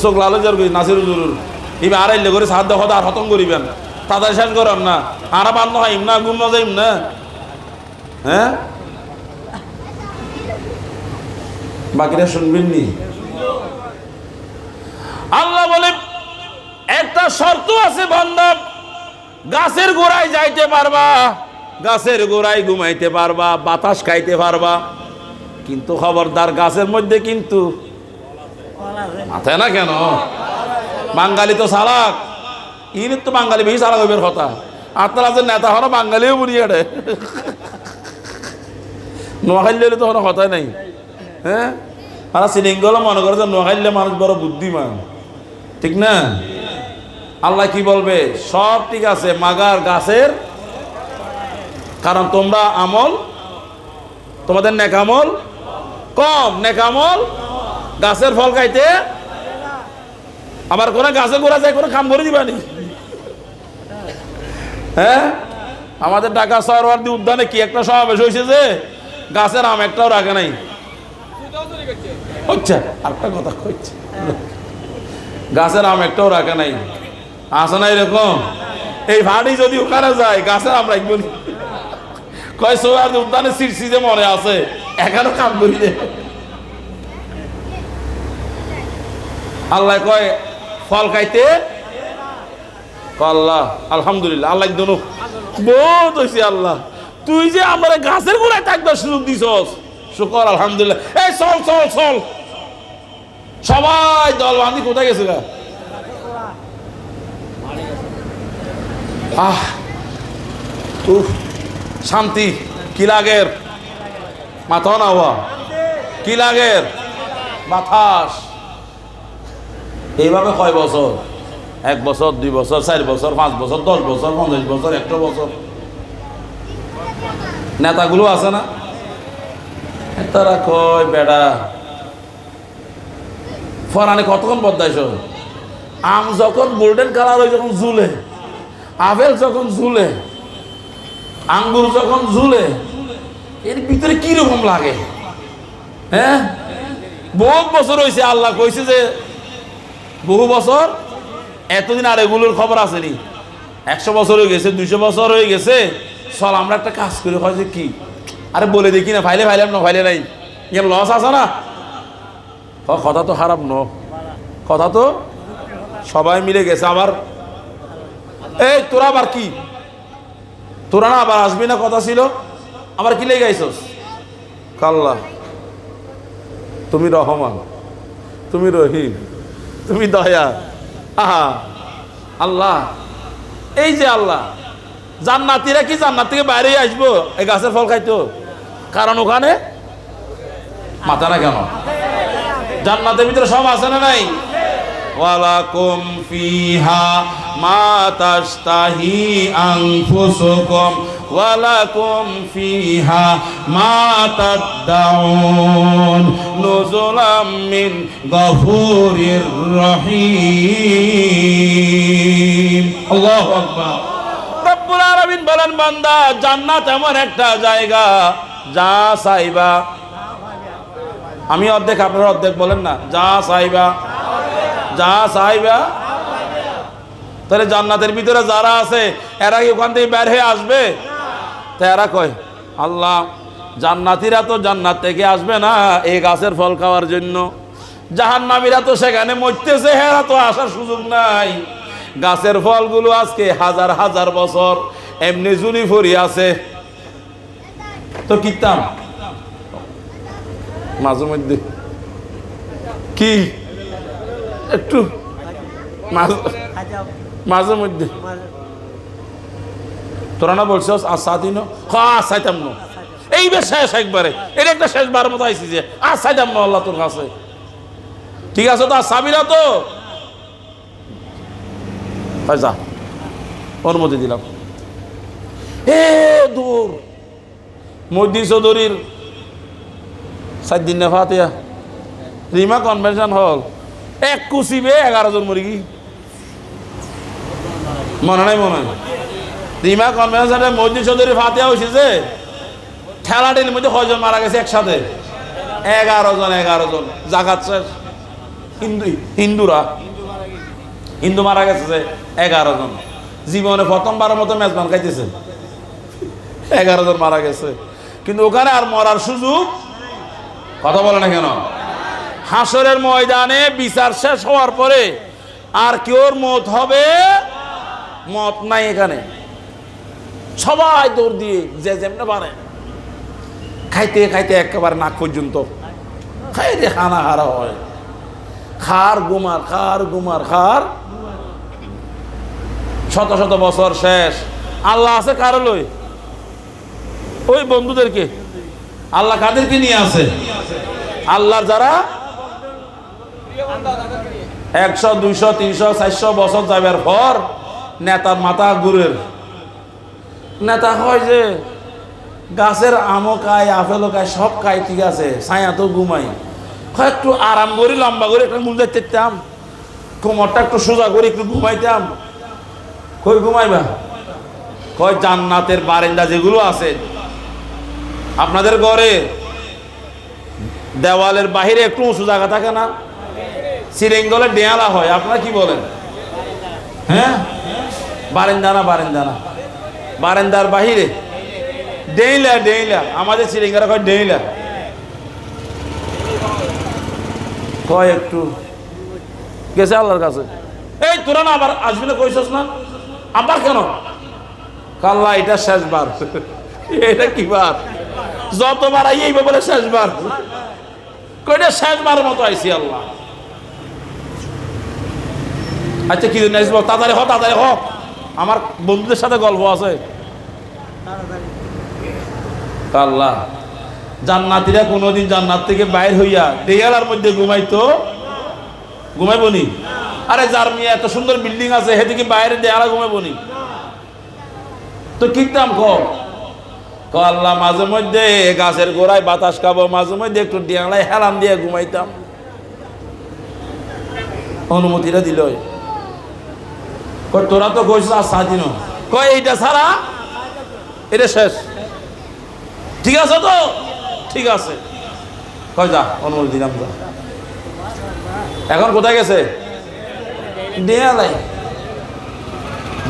চোখ লাল নাসির জরুর ইবে আড়াইলে করে সাহায্য হতে আর হতম করিবেন, তাদের শেষ করাম না, আর বান্ন হাইম না, গুণ যাইম না। হ্যাঁ, বাকিরা শুনবেন নি? আল্লাহ বলে, একটা শর্ত আছে বান্দা, গাছের গোড়ায় যাইতে পারবা, গাছের গোড়ায় ঘুমাইতে পারবা, বাতাস খাইতে পারবা, কিন্তু খবরদার গাছের মধ্যে কিন্তু মাথায় না। কেন? বাঙালি তো চালাক, ইনি তো বাঙালি বেশি চালাক হইবার কথা। আপনারা যে নেতা হলো বাঙালিও বুড়িয়ে নোয়াখাইলে তো কোনো কথাই নাই। হ্যাঁ, আর সিলিঙ্গল মনে করে যে নোয়াখাইলে মানুষ বড় বুদ্ধিমান, ঠিক না? আল্লাহ কি বলবে? সব ঠিক আছে, মাগার গাছের, কারণ তোমরা আমল, তোমাদের নেকামল কম, নেকামল গাছের ফল খাইতে। আবার কোনো গাছে গোড়া যায়, কোনো কাম করে দিবানি। হ্যাঁ, আমাদের ঢাকা সরওয়ার্দী উদ্যানে কি একটা সমাবেশ হয়েছে যে গাছের আম একটাও রাখে নাই। হচ্ছে আরেকটা কথা হচ্ছে, গাছের আম একটাও রাখে নাই। আসে না এরকম? এই ভাড়ি যদি ওখানে যায়, গাছের আম রাখবো নি? কয় সরওয়ার্দী উদ্যানে সিরসি যে মনে আছে, এখানেও কাম করি দে। আল্লাহ কয় ফল খাইতে। আল্লাহ আলহামদুলিল্লাহ, আল্লাহ দনুক বহুত হয়েছে। আল্লাহ, তুই যে আমার গাছের গোড়ায় থাকবার সুযোগ দিছস, শুকর আলহামদুলিল্লাহ। এই চল চল চল, সবাই দল বান্ধি কোথায় গেছে গা? আহ উফ, শান্তি কি লাগের, মাথা না হওয়া কি লাগের, বাতাস। এইভাবে কয় বছর? 1 বছর, 2 বছর, 4 বছর, 5 বছর, 10 বছর, 50 বছর, 100 বছর। নেতাগুলো আছে না, তারা কয় বেড়া ফরানে কতক্ষণ বদলাইছ? আম যখন গোল্ডেন কালার হয়, যখন ঝুলে, আপেল যখন ঝুলে, আঙ্গুর যখন ঝুলে, এর ভিতরে কিরকম লাগে? হ্যাঁ, বহুত বছর হয়েছে। আল্লাহ কইছে যে বহু বছর, এতদিন আর এগুলোর খবর আসেনি। 100 বছর হয়ে গেছে, 200 বছর হয়ে গেছে। চল আমরা একটা কাজ করি। হয় যে কি? আরে বলে দেখি না, ফাইলে ফাইলাম না, ফাইলে নাই, ইয়ে লস আছে না। কথা তো খারাপ ন, কথা তো সবাই মিলে গেছে। আবার এই তোরা আবার কি, তোরা না আবার আসবি না কথা ছিল, আবার কি লেগে আইছস? কাল্লা, তুমি রহমান, তুমি রহিম, তুমি দয়া। আহা আল্লাহ, এই যে আল্লাহ, জান্নাতীরা কি জান্নাত থেকে বাইরে আসবো এই গাছের ফল খাইতো? কারণ ওখানে মাথা না। কেন? জান্নাতের ভিতরে সব আছে না নাই? ওয়ালাকুম ফিহা মা তাশতাহি আনফুসুকুম ওয়ালাকুম ফিহা মা তাদদাউন নুজুলাম মিন গফুরির রহিম। আল্লাহু আকবার। রব্বুল আলামিন বলেন, বান্দা জান্নাত এমন একটা জায়গা যা চাইবা, আমি অর্ধেক আপনারা অর্ধেক বলেন না, যা চাইবা যা চাইবা। তাহলে জান্নাতের ভিতরে যারা আছে এরা কি ওখান থেকে বের হয়ে আসবে? তা এরা কয়, আল্লাহ জান্নাতীরা তো জান্নাত থেকে আসবে না এই গাছের ফল খাওয়ার জন্য, জাহান্নামীরা তো সেখানে মরতেছে, এরা তো আসার সুযোগ নাই। গাছের ফলগুলো আজকে হাজার হাজার বছর এমনি জুনি ফরি আছে। তো কিতাম মাঝে মধ্যে কি একটু মাঝে মধ্যে তোরা না বলছিস আর সাথী চাইতাম না, এই বেশ শেষ একবারে, এটা একটা শেষবার মতো আইসি যে আর চাইতাম না আল্লাহ তোর কাছে। ঠিক আছে তো আর সাবিরা তো যা অনুমতি দিলাম। এ দূর মহিউদ্দিন চৌধুরীর 4 দিন না ফাতিয়া রিমা কনভেনশন হল, এক কুচিবে 11 জন মুরগি, মনে নাই মনে হয় রিমা কনভেনশনে মহিউদ্দিন চৌধুরীর ফাতিয়া হয়েছে যে ঠেলাটির মধ্যে কয়জন মারা গেছে একসাথে? 11 জন। জাগাত শেষ। হিন্দু মারা গেছে যে 11 জন। জীবনে প্রথমবারের মতো মেজবান খাইতেছে, 11 জন মারা গেছে। কিন্তু ওখানে আর মরার সুযোগ, কথা বলে না কেন? হাসরের ময়দানে বিচার শেষ হওয়ার পরে আর কেউর মত হবে? মত নাই এখানে। সবাই দৌড় দিয়ে যে যেমনে পারে খাইতে খাইতে একেবারে নাক পর্যন্ত খাইতে খানা হারা হয়, খার গুমার। শত শত বছর শেষ। আল্লাহ আছে কার লই? ওই বন্ধুদেরকে। আল্লাহ কাদেরকে নিয়ে আছে? আল্লাহর যারা 100, 200, 300, 400 বছর যাবার পর নেতার মাথা ঘুরের নেতা হয় যে গাছের আমও খায়, আপেলও খায়, সব খায়, ঠিক আছে, ছায়া তো ঘুমাই, একটু আরাম করি, লম্বা করে একটা মুল যাইতাম, কোমরটা একটু সোজা করে একটু ঘুমাইতাম। কই ঘুমাইবা? কয় জান্নাতের বারান্দা যেগুলো আছে আপনাদের ঘরে দেওয়ালের বাহিরে একটু উঁচু জায়গা থাকে না, সিরেঙ্গলে ডেয়ালা হয়, আপনারা কি বলেন? হ্যাঁ, বারান্দা না বারান্দার বাহিরে ডেইলা, আমাদের সিরেঙ্গারা কয় ডেইলা, কয় একটু গেছে আল্লাহর কাছে। এই তোরা না আবার আসবি না কইছস না? আবার কেন? কাল্লা এটা শেষবার। এটা কি বার? যতবার আই এইভাবে বলে শেষবার। কয়টা শেষবারের মতো আইছি আল্লাহ। আচ্ছা কি দিন আসবো? তাড়াতাড়ি হ, আমার বন্ধুদের সাথে গল্প আছে। আল্লাহ জান্নাতীরা কোনোদিন জান্নাত থেকে বাইর হইয়া দেয়ালার মধ্যে ঘুমাইব নি? আরে যার মিয়া এত সুন্দর বিল্ডিং আছে সেদিকে বাইরে দেয়ালা ঘুমাইব নি? তো কিনতাম আল্লাহ মাঝে মধ্যে গাছের গোড়ায় বাতাস খাবো, মাঝে মধ্যে একটু দেয়ালায় হেলান দিয়ে ঘুমাইতাম। অনুমতিটা দিল। তোরা তো কইছিস আর সাদিন, কয় এইটা ছাড়া এটা শেষ। ঠিক আছে তো? ঠিক আছে, কয় যা, অনুমতি দিলাম যা। এখন কোথায় গেছে? দেয়ালায়।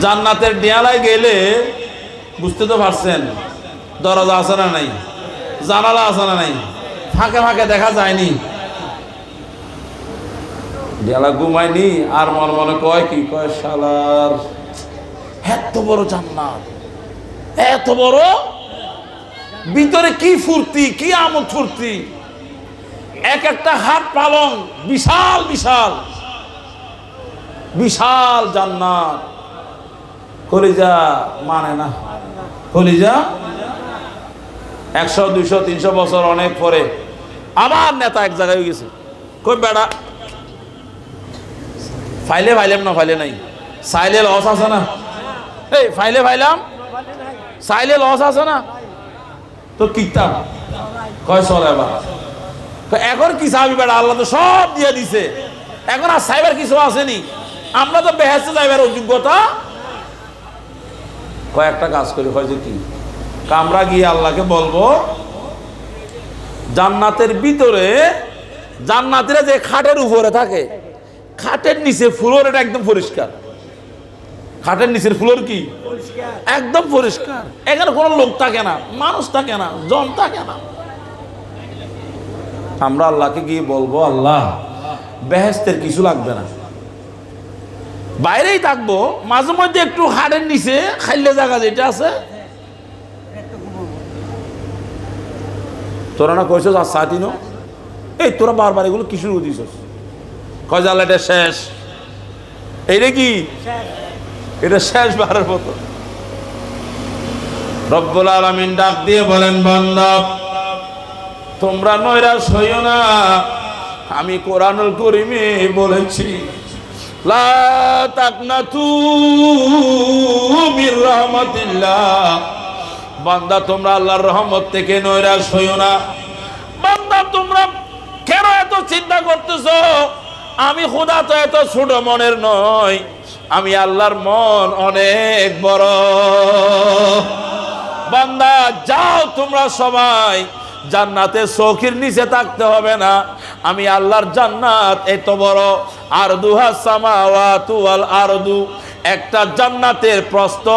জান্নাতের দেয়ালায় গেলে বুঝতে তো পারছেন দরজা আছে না নাই, জানালা আছে না নাই, ফাঁকে ফাঁকে দেখা যায়নি। দেয়ালা ঘুমায়নি আর মনে কয় কি, কয় শালার এত বড় জান্নাত, এত বড়, ভিতরে কি ফুর্তি, কি আমোদ ফুর্তি, এক একটা হাত পালং, বিশাল বিশাল বিশাল জান্নাত। কলিজা মানে না, কলিজা 100, 200, 300 বছর অনেক পরে আবার নেতা এক জায়গায় গেছে, কই বেড়া ফাইলে ফাইলাম না ফাইলে নাই, সাইলে লস আছে না? এই ফাইলে ফাইলাম, সাইলে লস আছে না? তো কিতাব কয় চলে বা এখন কি চাবি বেড়া? আল্লাহ তো সব দিয়ে দিছে, এখন আর সাইবার কিছু আসেনি। আমরা তো বেহেশতে যাইবার অযোগ্যতা। কয়েকটা কাজ করি, হয় যে কি আমরা গিয়ে আল্লাহকে বলবো জান্নাতের ভিতরে, জান্নাতীরা যে খাটের উপরে থাকে, খাটের নিচে ফ্লোর এটা একদম পরিষ্কার। খাটের নিচের ফ্লোর কি একদম পরিষ্কার, এখানে কোনো লোক থাকে না, মানুষ থাকে না, জন থাকে না। আমরা আল্লাহকে গিয়ে বলবো আল্লাহ বেহেশতের কিছু লাগবে না, বাইরেই থাকবো, মাঝে মধ্যে একটু হাড়ের নিচে খাইলে জায়গা যেটা আছে। তোরা না কইছস আর সাথিন, এই তোরা বারবার এগুলো কি শুরু দিছস? কয় জাল এটা শেষ, এইটা কি এটা শেষ বারের মতো। রব্বুল আলামিন ডাক দিয়ে বলেন বান্দা তোমরা নৈরাশ হইও না, আমি কোরআনুল কারীমে বলেছি লা তাকনাতু মির রাহমাতিল্লাহ, বান্দা তোমরা আল্লাহর রহমত থেকে নৈরাশ হইও না। বান্দা তোমরা কেন এত চিন্তা করতেছো? আমি খোদা তো এত ছোট মনের নয়, আমি আল্লাহর মন অনেক বড়। বান্দা যাও তোমরা সবাই জান্নাতে চৌকির নিচে থাকতে হবে না, আমি আল্লাহর জান্নাত এত বড়, আরদুহা সামাওয়াতু ওয়াল আরদু, একটা জান্নাতের প্রস্থ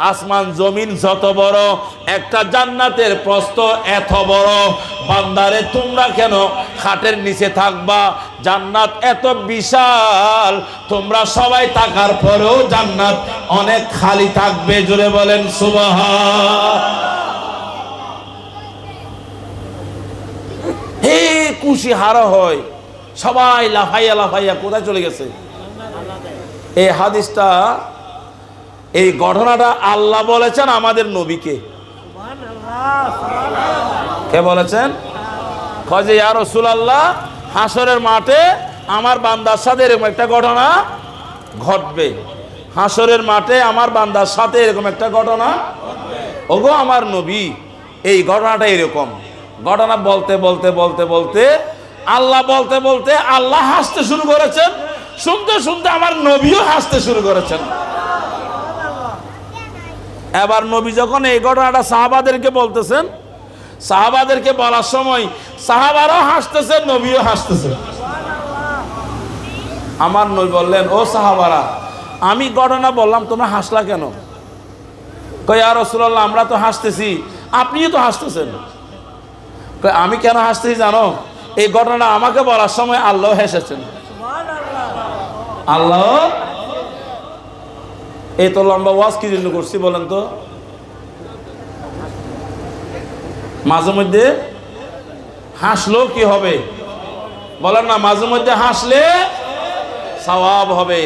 আসমান জমিন যত বড়, একটা জান্নাতের প্রস্থ এত বড়। বান্দারে তোমরা কেন খাটের নিচে থাকবা? জান্নাত এত বিশাল, তোমরা সবাই থাকার পরেও জান্নাত অনেক খালি থাকবে। জোরে বলেন সুবহান। হে খুশি হারা হয়, সবাই লাফাইয়া লাফাইয়া কোথায় চলে গেছে? এই হাদিসটা, এই ঘটনাটা আল্লাহ বলেছেন আমাদের নবীকে। কে বলেছেন? কয় যে ইয়া রাসূলুল্লাহ, হাসরের মাঠে আমার বান্দার সাথে এরকম একটা ঘটনা ঘটবে, হাসরের মাঠে আমার বান্দার সাথে এরকম একটা ঘটনা। ওগো আমার নবী, এই ঘটনাটা এরকম। ঘটনা বলতে বলতে বলতে বলতে আল্লাহ বলতে বলতে আল্লাহ হাসতে শুরু করেছেন, শুনতে শুনতে আমার নবীও হাসতে শুরু করেছেন। এবার নবী যখন এই ঘটনাটা সাহাবাদেরকে বলতেছেন, সাহাবাদেরকে বলার সময় সাহাবারাও হাসতেছেন, নবীও হাসতেছেন। আমার নবী বললেন, ও সাহাবারা, আমি ঘটনা বললাম তোমরা হাসলা কেন? কয় ইয়া রাসূলুল্লাহ, আমরা তো হাসতেছি, আপনিও তো হাসতেছেন। কয় আমি কেন হাসতেছি জানো? এই ঘটনা আমাকে বলার সময় আল্লাহ হেসেছেন। আল্লাহ, এই তো লম্বা ওয়াজ কি জন্য করছি বলেন তো? মাঝে মধ্যে হাসলেও কি হবে বলেন না? মাঝে মধ্যে হাসলে সওয়াব হবে।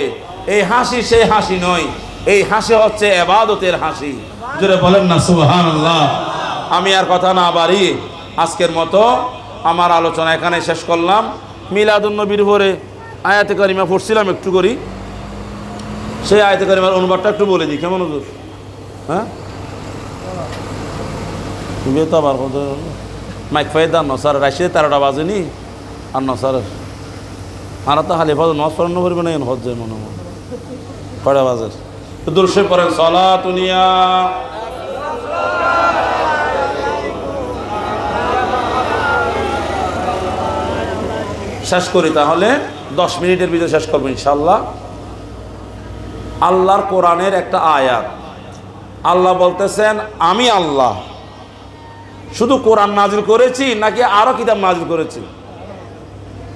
এই হাসি সেই হাসি নয়, এই হাসি হচ্ছে ইবাদতের হাসি। জোরে বলেন না সুবহানাল্লাহ। আমি আর কথা না বাড়িয়ে আজকের মতো আমার আলোচনা এখানে শেষ করলাম। মিলাদুন নবীর উপরে আয়াতে কারিমা পড়ছিলাম, একটু করি, সেই আয়াতে কারিমার অনুবাদটা একটু বলে দিই, কেমন হুজুর? হ্যাঁ, তুমি তো আবার মাইক ফাইদা নসার রাশিয়ে 13টা বাজেনি আর নসারের আর তো হালি ফাজ নস পড়ানো করবে না, হজ যায় মনে মনে কয়টা বাজের? তো দূরশে পড়েন সালাতুনিয়া। শেষ করি তাহলে, 10 মিনিটের ভিতরে শেষ করবো ইনশাল্লাহ। আল্লাহর কোরআনের একটা আয়াত, আল্লাহ বলতেছেন আমি আল্লাহ শুধু কোরআন নাজিল করেছি নাকি আরো কিতাব নাজিল করেছি?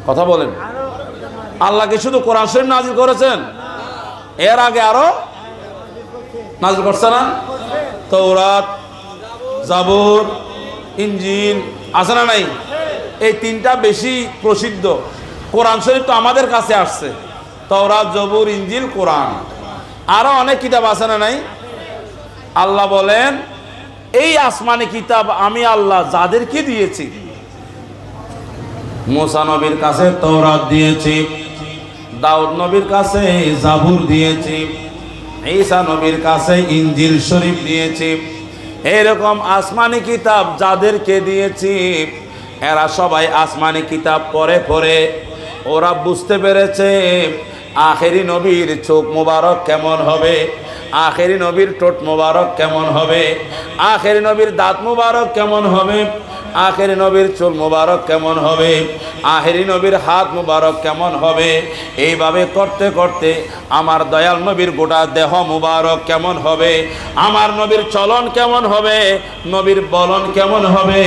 কথা বলেন। আল্লাহকে শুধু কোরআন শরীফ নাজিল করেছেন? এর আগে আরো নাজিল করছে না? তাওরাত, জাবুর, ইনজিল আছে না নাই? এই তিনটা বেশি প্রসিদ্ধ। কোরআন শরীফ তো আমাদের কাছে আসছে, তাওরাত, জাবুর, ইনজিল, কোরআন, আরো অনেক কিতাব আছে না নাই? আল্লাহ বলেন এই আসমানি কিতাব আমি আল্লাহ যাদেরকে দিয়েছি, মুসা নবীর কাছে তাওরাত দিয়েছি, দাউদ নবীর কাছে জাবুর দিয়েছি, ঈসা নবীর কাছে ইনজিল শরীফ দিয়েছি। এরকম আসমানি কিতাব যাদেরকে দিয়েছি, এরা সবাই আসমানি কিতাব পড়ে পড়ে ওরা বুঝতে পেরেছে আখেরি নবীর চোখ মোবারক কেমন হবে, আখেরি নবীর ঠোঁট মোবারক কেমন হবে, আখেরি নবীর দাঁত মোবারক কেমন হবে, আখেরি নবীর চুল মোবারক কেমন হবে, আখেরি নবীর হাত মোবারক কেমন হবে। এইভাবে করতে করতে আমার দয়াল নবীর গোটা দেহ মোবারক কেমন হবে, আমার নবীর চলন কেমন হবে, নবীর বলন কেমন হবে,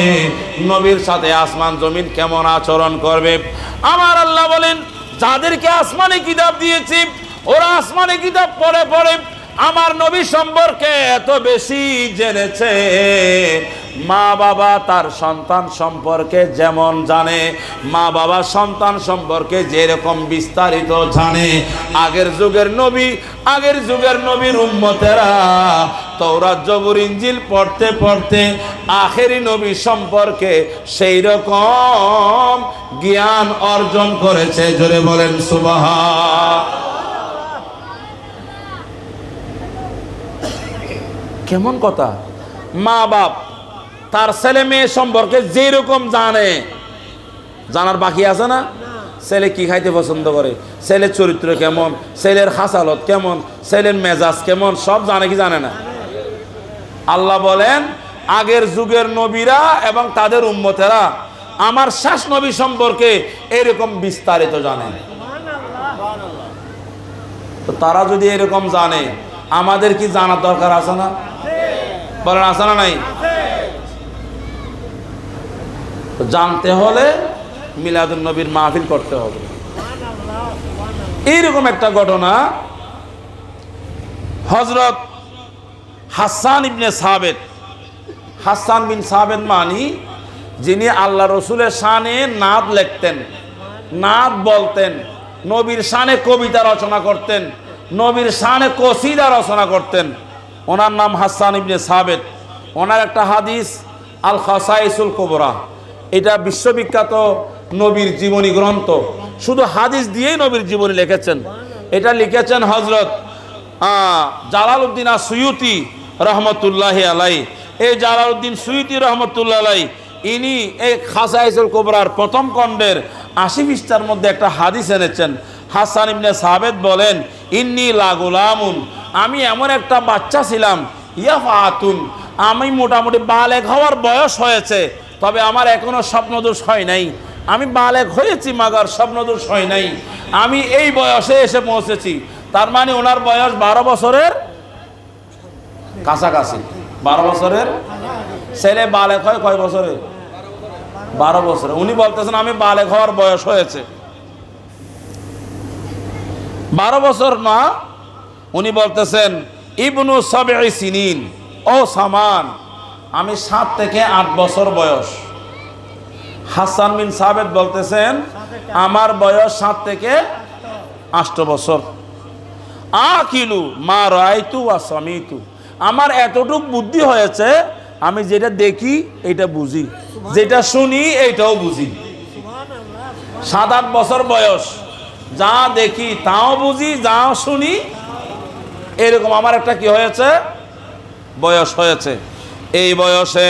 নবীর সাথে আসমান জমিন কেমন আচরণ করবে। আমার আল্লাহ বলেন, যাদেরকে আসমানি কিতাব দিয়েছি ওরা আসমানি কিতাব পড়ে পড়ে আমার নবী সম্পর্কে এত বেশি জেনেছে, মা বাবা তার সন্তান সম্পর্কে যেমন জানে, মা বাবা সন্তান সম্পর্কে যেরকম বিস্তারিত জানে, আগের যুগের নবীর উম্মতেরা তাওরাত জবুর ইনজিল পড়তে পড়তে আখেরি নবী সম্পর্কে সেই রকম জ্ঞান অর্জন করেছে। জোরে বলেন সুবহান। কেমন কথা! মা বাপ তার ছেলে মেয়ে সম্পর্কে যেরকম জানে, জানার বাকি আছে না? ছেলে কি খাইতে পছন্দ করে, ছেলের চরিত্র কেমন, ছেলের হাসালত কেমন, ছেলের মেজাজ কেমন, সব জানে কি জানে না? আল্লাহ বলেন, আগের যুগের নবীরা এবং তাদের উম্মতেরা আমার শেষ নবী সম্পর্কে এরকম বিস্তারিত জানে। তো তারা যদি এরকম জানে, আমাদের কি জানার দরকার আছে না? বলেন, আছে না নাই? জানতে হলে মিলাদুন নবীর মাহফিল করতে হবে। এইরকম একটা ঘটনা হযরত হাসান ইবনে সাবিত, হাসান বিন সাবিত মানি যিনি আল্লাহ রসুলের শানে নাত লিখতেন, নাত বলতেন, নবীর শানে কবিতা রচনা করতেন, নবীর শানে কসিদা রচনা করতেন। ওনার নাম হাসান ইবনে সাবিত। ওনার একটা হাদিস আল খাসাইসুল কুবরা, এটা বিশ্ববিখ্যাত নবীর জীবনী গ্রন্থ। শুধু হাদিস দিয়েই নবীর জীবনী লিখেছেন। এটা লিখেছেন হযরত জালালউদ্দিন আসুয়ুতি রহমতুল্লাহি আলাইহি। এই জালালউদ্দিন সুয়ুতি রহমতুল্লাহ আলাইহি ইনি এই খাসাইসুল কুবরার প্রথম খণ্ডের ৮০ পৃষ্ঠার মধ্যে একটা হাদিস এনেছেন। হাসান ইবনে সাবিত বলেন, ইন্নী লা গুলামুন, আমি এমন একটা বাচ্চা ছিলাম, ইয়াফাতুন, আমি মোটামুটি বালেগ হওয়ার বয়স হয়েছে, তবে আমার এখনো স্বপ্নদোষ হয় নাই। আমি বালেগ হয়েছি মাগার স্বপ্নদোষ হয় নাই। আমি এই বয়সে এসে পৌঁছেছি। তার মানে ওনার বয়স 12 বছরের কাছাকাছি। 12 বছরের ছেলে বালেগ হয় কয় বছরে? 12 বছরে। উনি বলতেছেন আমি বালেগ হওয়ার বয়স হয়েছে। 12 বছর না, উনি বলতেছেন ইবনু সাবঈ সিনিন, ও সামান, আমি 7 থেকে 8 বছর বয়স। হাসান বিন সাবিত বলতেছেন আমার বয়স 7 থেকে 8 বছর। আকিলু মা রাআইতু ওয়া সামিতু, আমার এতটুক বুদ্ধি হয়েছে, আমি যেটা দেখি এটা বুঝি, যেটা শুনি এইটাও বুঝি। 7-8 বছর বয়স, যা দেখি তাও বুঝি, যা শুনি, এরকম আমার একটা কি হয়েছে? বয়স হয়েছে। এই বয়সে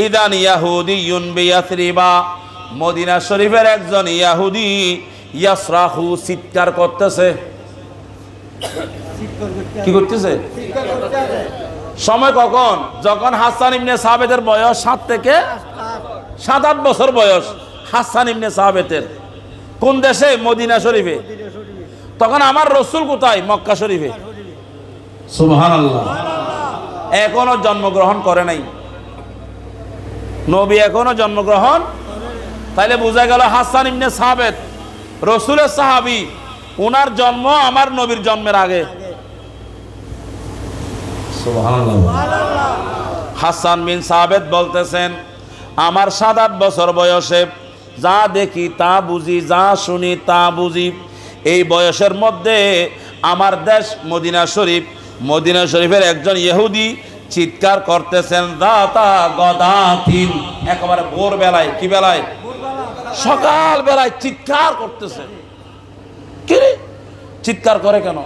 ইদান ইয়াহুদিয়ুন বিয়াসরিবা, মদিনা শরীফের একজন ইয়াহুদি ইয়াসরাহু, চিৎকার করতেছে। কি করতেছে? সময় কখন? যখন হাসান ইবনে সাবিতের বয়স 7 থেকে 7-8 বছর বয়স। হাসান ইবনে সাবিতের কোন দেশে? মদিনা শরীফে। তখন আমার রসুল কোথায়? মক্কা শরীফে। সুবহানাল্লাহ। এখনো জন্মগ্রহণ করে নাই, নবী এখনো জন্মগ্রহণ। তাইলে বোঝা গেল হাসান ইবনে সাবিত রসুলের সাহাবী, ওনার জন্ম আমার নবীর জন্মের আগে। সুবহানাল্লাহ। হাসান বিন সাবিত বলতেছেন আমার 7-8 বছর বয়সে যা দেখি তা বুঝি, যা শুনি তা বুঝি। এই বয়সের মধ্যে আমার দেশ মদিনা শরীফ, মদিনা শরীফের একজন ইহুদি চিৎকার করতেছেন দাতা গদাতিন, একেবারে ভোর বেলায়। কি বেলায়? সকাল বেলায় চিৎকার করতেছেন। কি রে চিৎকার করে কেন?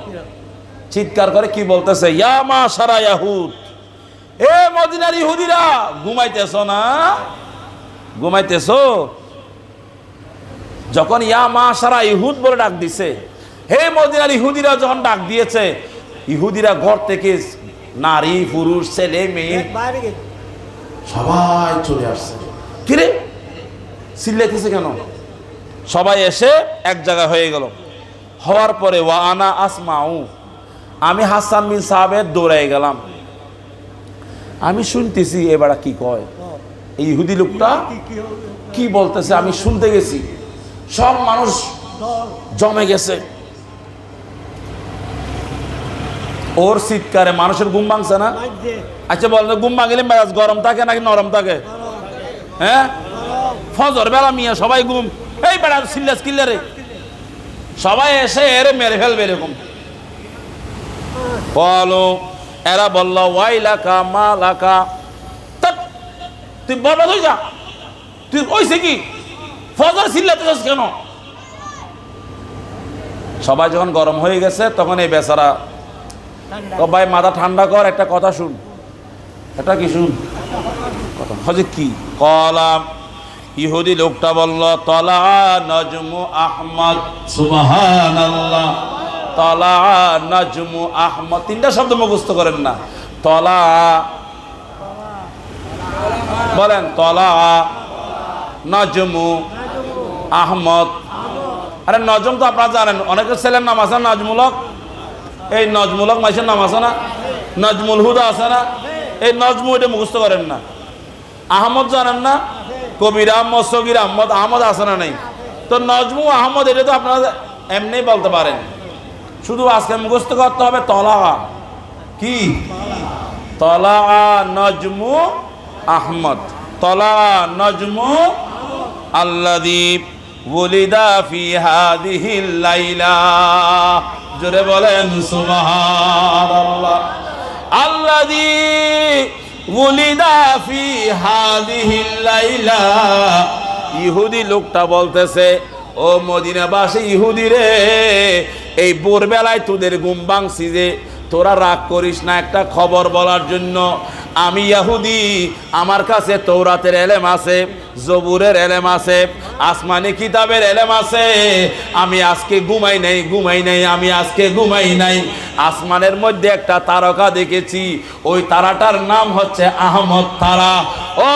চিৎকার করে কি বলতেছে? ইয়া মাশারা ইয়াহুদ, এ মদিনার ইহুদিরা, ঘুমাইতেছো না? ঘুমাইতেছো? যখন ইয়া মাশারা ইহুদ বলে ডাক দিছে, হে মদিনার ইহুদিরা যখন ডাক দিয়েছে, ইহুদিরা ঘর থেকে নারী পুরুষ ছেলে মেয়ে সবাই চলে আসছে। কিরে চিল্লাইতেছে কেন? সবাই এসে এক জায়গায় হয়ে গেল। হওয়ার পরে ওয়া আনা আসমাউ, আমি হাসান বিন সাহাবের দৌড়াই গেলাম। আমি শুনতেছি এবার কি কয়, এই ইহুদি লোকটা কি বলতেছে আমি শুনতে গেছি। সব মানুষ জমে গেছে, ওর চিৎকারে মানুষের ঘুম ভাঙছে না? আচ্ছা বলেন, ঘুম ভাঙলে গরম থাকে নাকি নরম থাকে? হ্যাঁ, ফজর বেলা মিয়া সবাই ঘুম, এই বেড়া সিল্লাস কিল্লারে সবাই এসে এর মেরে ফেলবে এরকম বলো। এরা বলল ওয়াইলাকা মালাকা, তুই বরবাদ হয়ে যা, তুই ওইছে কি ফজর চিল্লাতেছিস কেন? সবাই যখন গরম হয়ে গেছে তখন এই বেচারা, ভাই মাথা ঠান্ডা কর, একটা কথা শুন। এটা কি শুন কথা হচ্ছে কি? কলাম ইহুদি লোকটা বলল তলা নজমু আহমদ, সুবহানাল্লাহ, তলা নজমু আহমদ। তিনটা শব্দ মুখস্থ করেন না। তলা বলেন, তলা নজমু আহমদ। আরে নজম তো আপনারা জানেন, অনেকের ছেলের নাম আছে নজমুলক, এই নজমুলক মাইসের নাম আছে না, নজমুল হুদা আছে না, এই নজমু এটা মুখস্থ করেন না। আহমদ জানেন না, কবির আহমদ, সগির আহমদ, আহমদ আছে না নাই? তো নজমু আহমদ এটা তো আপনারা এমনি বলতে পারেন, শুধু আজকে মুখস্থ করতে হবে তলা কি? তলা নজমু আহমদ, তলা নজমু আল্লাযী ওলিদা ফি হাযিহিল লাইলা। জোরে বলেন সুবহানাল্লাহ। আল্লাযী ওলিদা ফি হাযিহিল লাইলা। ইহুদি লোকটা বলতেছে, ও মদিনাবাসী ইহুদি রে, এই ভোরবেলায় তোদের ঘুম ভাঙছি যে, তোরা রাগ করিস না, একটা খবর বলার জন্য। আমি ইহুদি, আমার কাছে তৌরাতের এলেম আছে, জবুরের এলেম আছে, আসমানি কিতাবের এলেম আছে। আমি আজকে ঘুমাই নাই, আমি আজকে ঘুমাই নাই। আসমানের মধ্যে একটা তারকা দেখেছি, ওই তারাটার নাম হচ্ছে আহমদ তারা। ও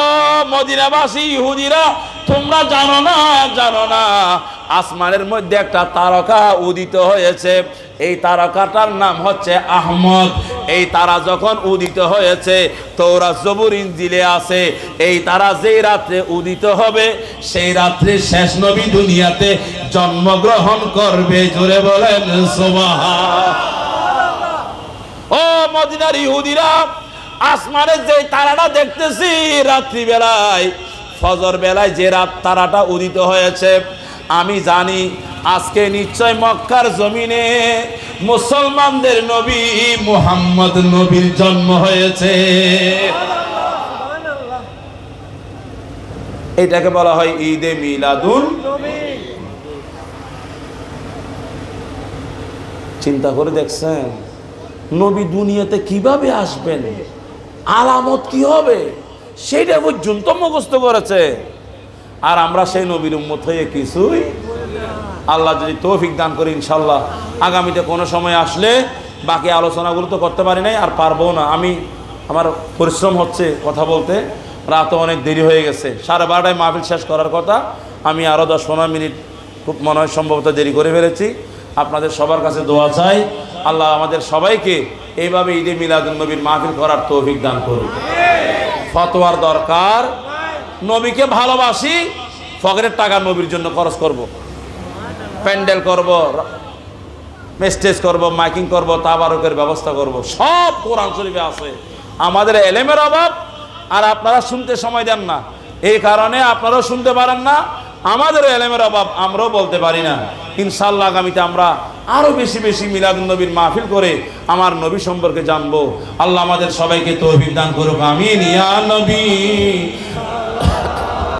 মদিনাবাসী ইহুদিরা, তোমরা জানো না আসমানের মধ্যে একটা তারকা উদিত হয়েছে, এই তারকাটার নাম হচ্ছে আহমদ। এই তারা যখন উদিত হয়েছে, তৌরাত জবুর ইনজিলে আছে, এই তারা যেই রাত্রে উদিত হবে সেই রাত্রে শেষ নবী দুনিয়াতে জন্মগ্রহণ করবে। জোরে বলেন সুবহানাল্লাহ। ও মদিনার ইহুদিরা, আসমানে যে তারাটা দেখতেছি রাত্রি বেলায়, ফজর বেলায় যে রাত তারাটা উদিত হয়েছে, আমি জানি আজকে নিশ্চয় মক্কার জমিনে মুসলমানদের নবী মুহাম্মদ নবীর জন্ম হয়েছে। এটাকে বলা হয় ঈদে মিলাদুন নবী। চিন্তা করে দেখছেন নবী দুনিয়াতে কিভাবে আসবেন, আলামত কি হবে, সেটা পর্যন্ত মুখস্থ করেছে। আর আমরা সেই নবীর উম্মত হয়ে কিছুই, আল্লাহ যদি তৌফিক দান করে ইনশাল্লাহ আগামীতে কোনো সময় আসলে বাকি আলোচনাগুলো তো করতে পারি নাই, আর পারবো না। আমার পরিশ্রম হচ্ছে কথা বলতে, রাতও অনেক দেরি হয়ে গেছে, 12:30টায় মাহফিল শেষ করার কথা, আমি আরও 10-15 মিনিট খুব মনে হয় সম্ভবত দেরি করে ফেলেছি। আপনাদের সবার কাছে দোয়া চাই, আল্লাহ আমাদের সবাইকে এইভাবে ঈদে মিলাদুন নবীর মাহফিল করার তৌফিক দান করুন। ফতোয়ার দরকার, নবীকে ভালোবাসি, ফকরের টাকা নবীর জন্য খরচ করব, প্যান্ডেল করব, স্টেজ করব, মাইকিং করব, তাবারকের ব্যবস্থা করব, সব কোরআন শরীফে আছে। আমাদের এলেমের অভাব, আর আপনারা শুনতে সময় দেন না, এই কারণে আপনারাও শুনতে পারেন না, আমাদের এলেমের অভাব, আমরাও বলতে পারি না। ইনশাআল্লাহ আগামীতে আমরা আরো বেশি বেশি মিলাদুন নবীর মাহফিল করে আমার নবী সম্পর্কে জানবো। আল্লাহ আমাদের সবাইকে তৌফিক দান করুক, আমিন ইয়া নবী।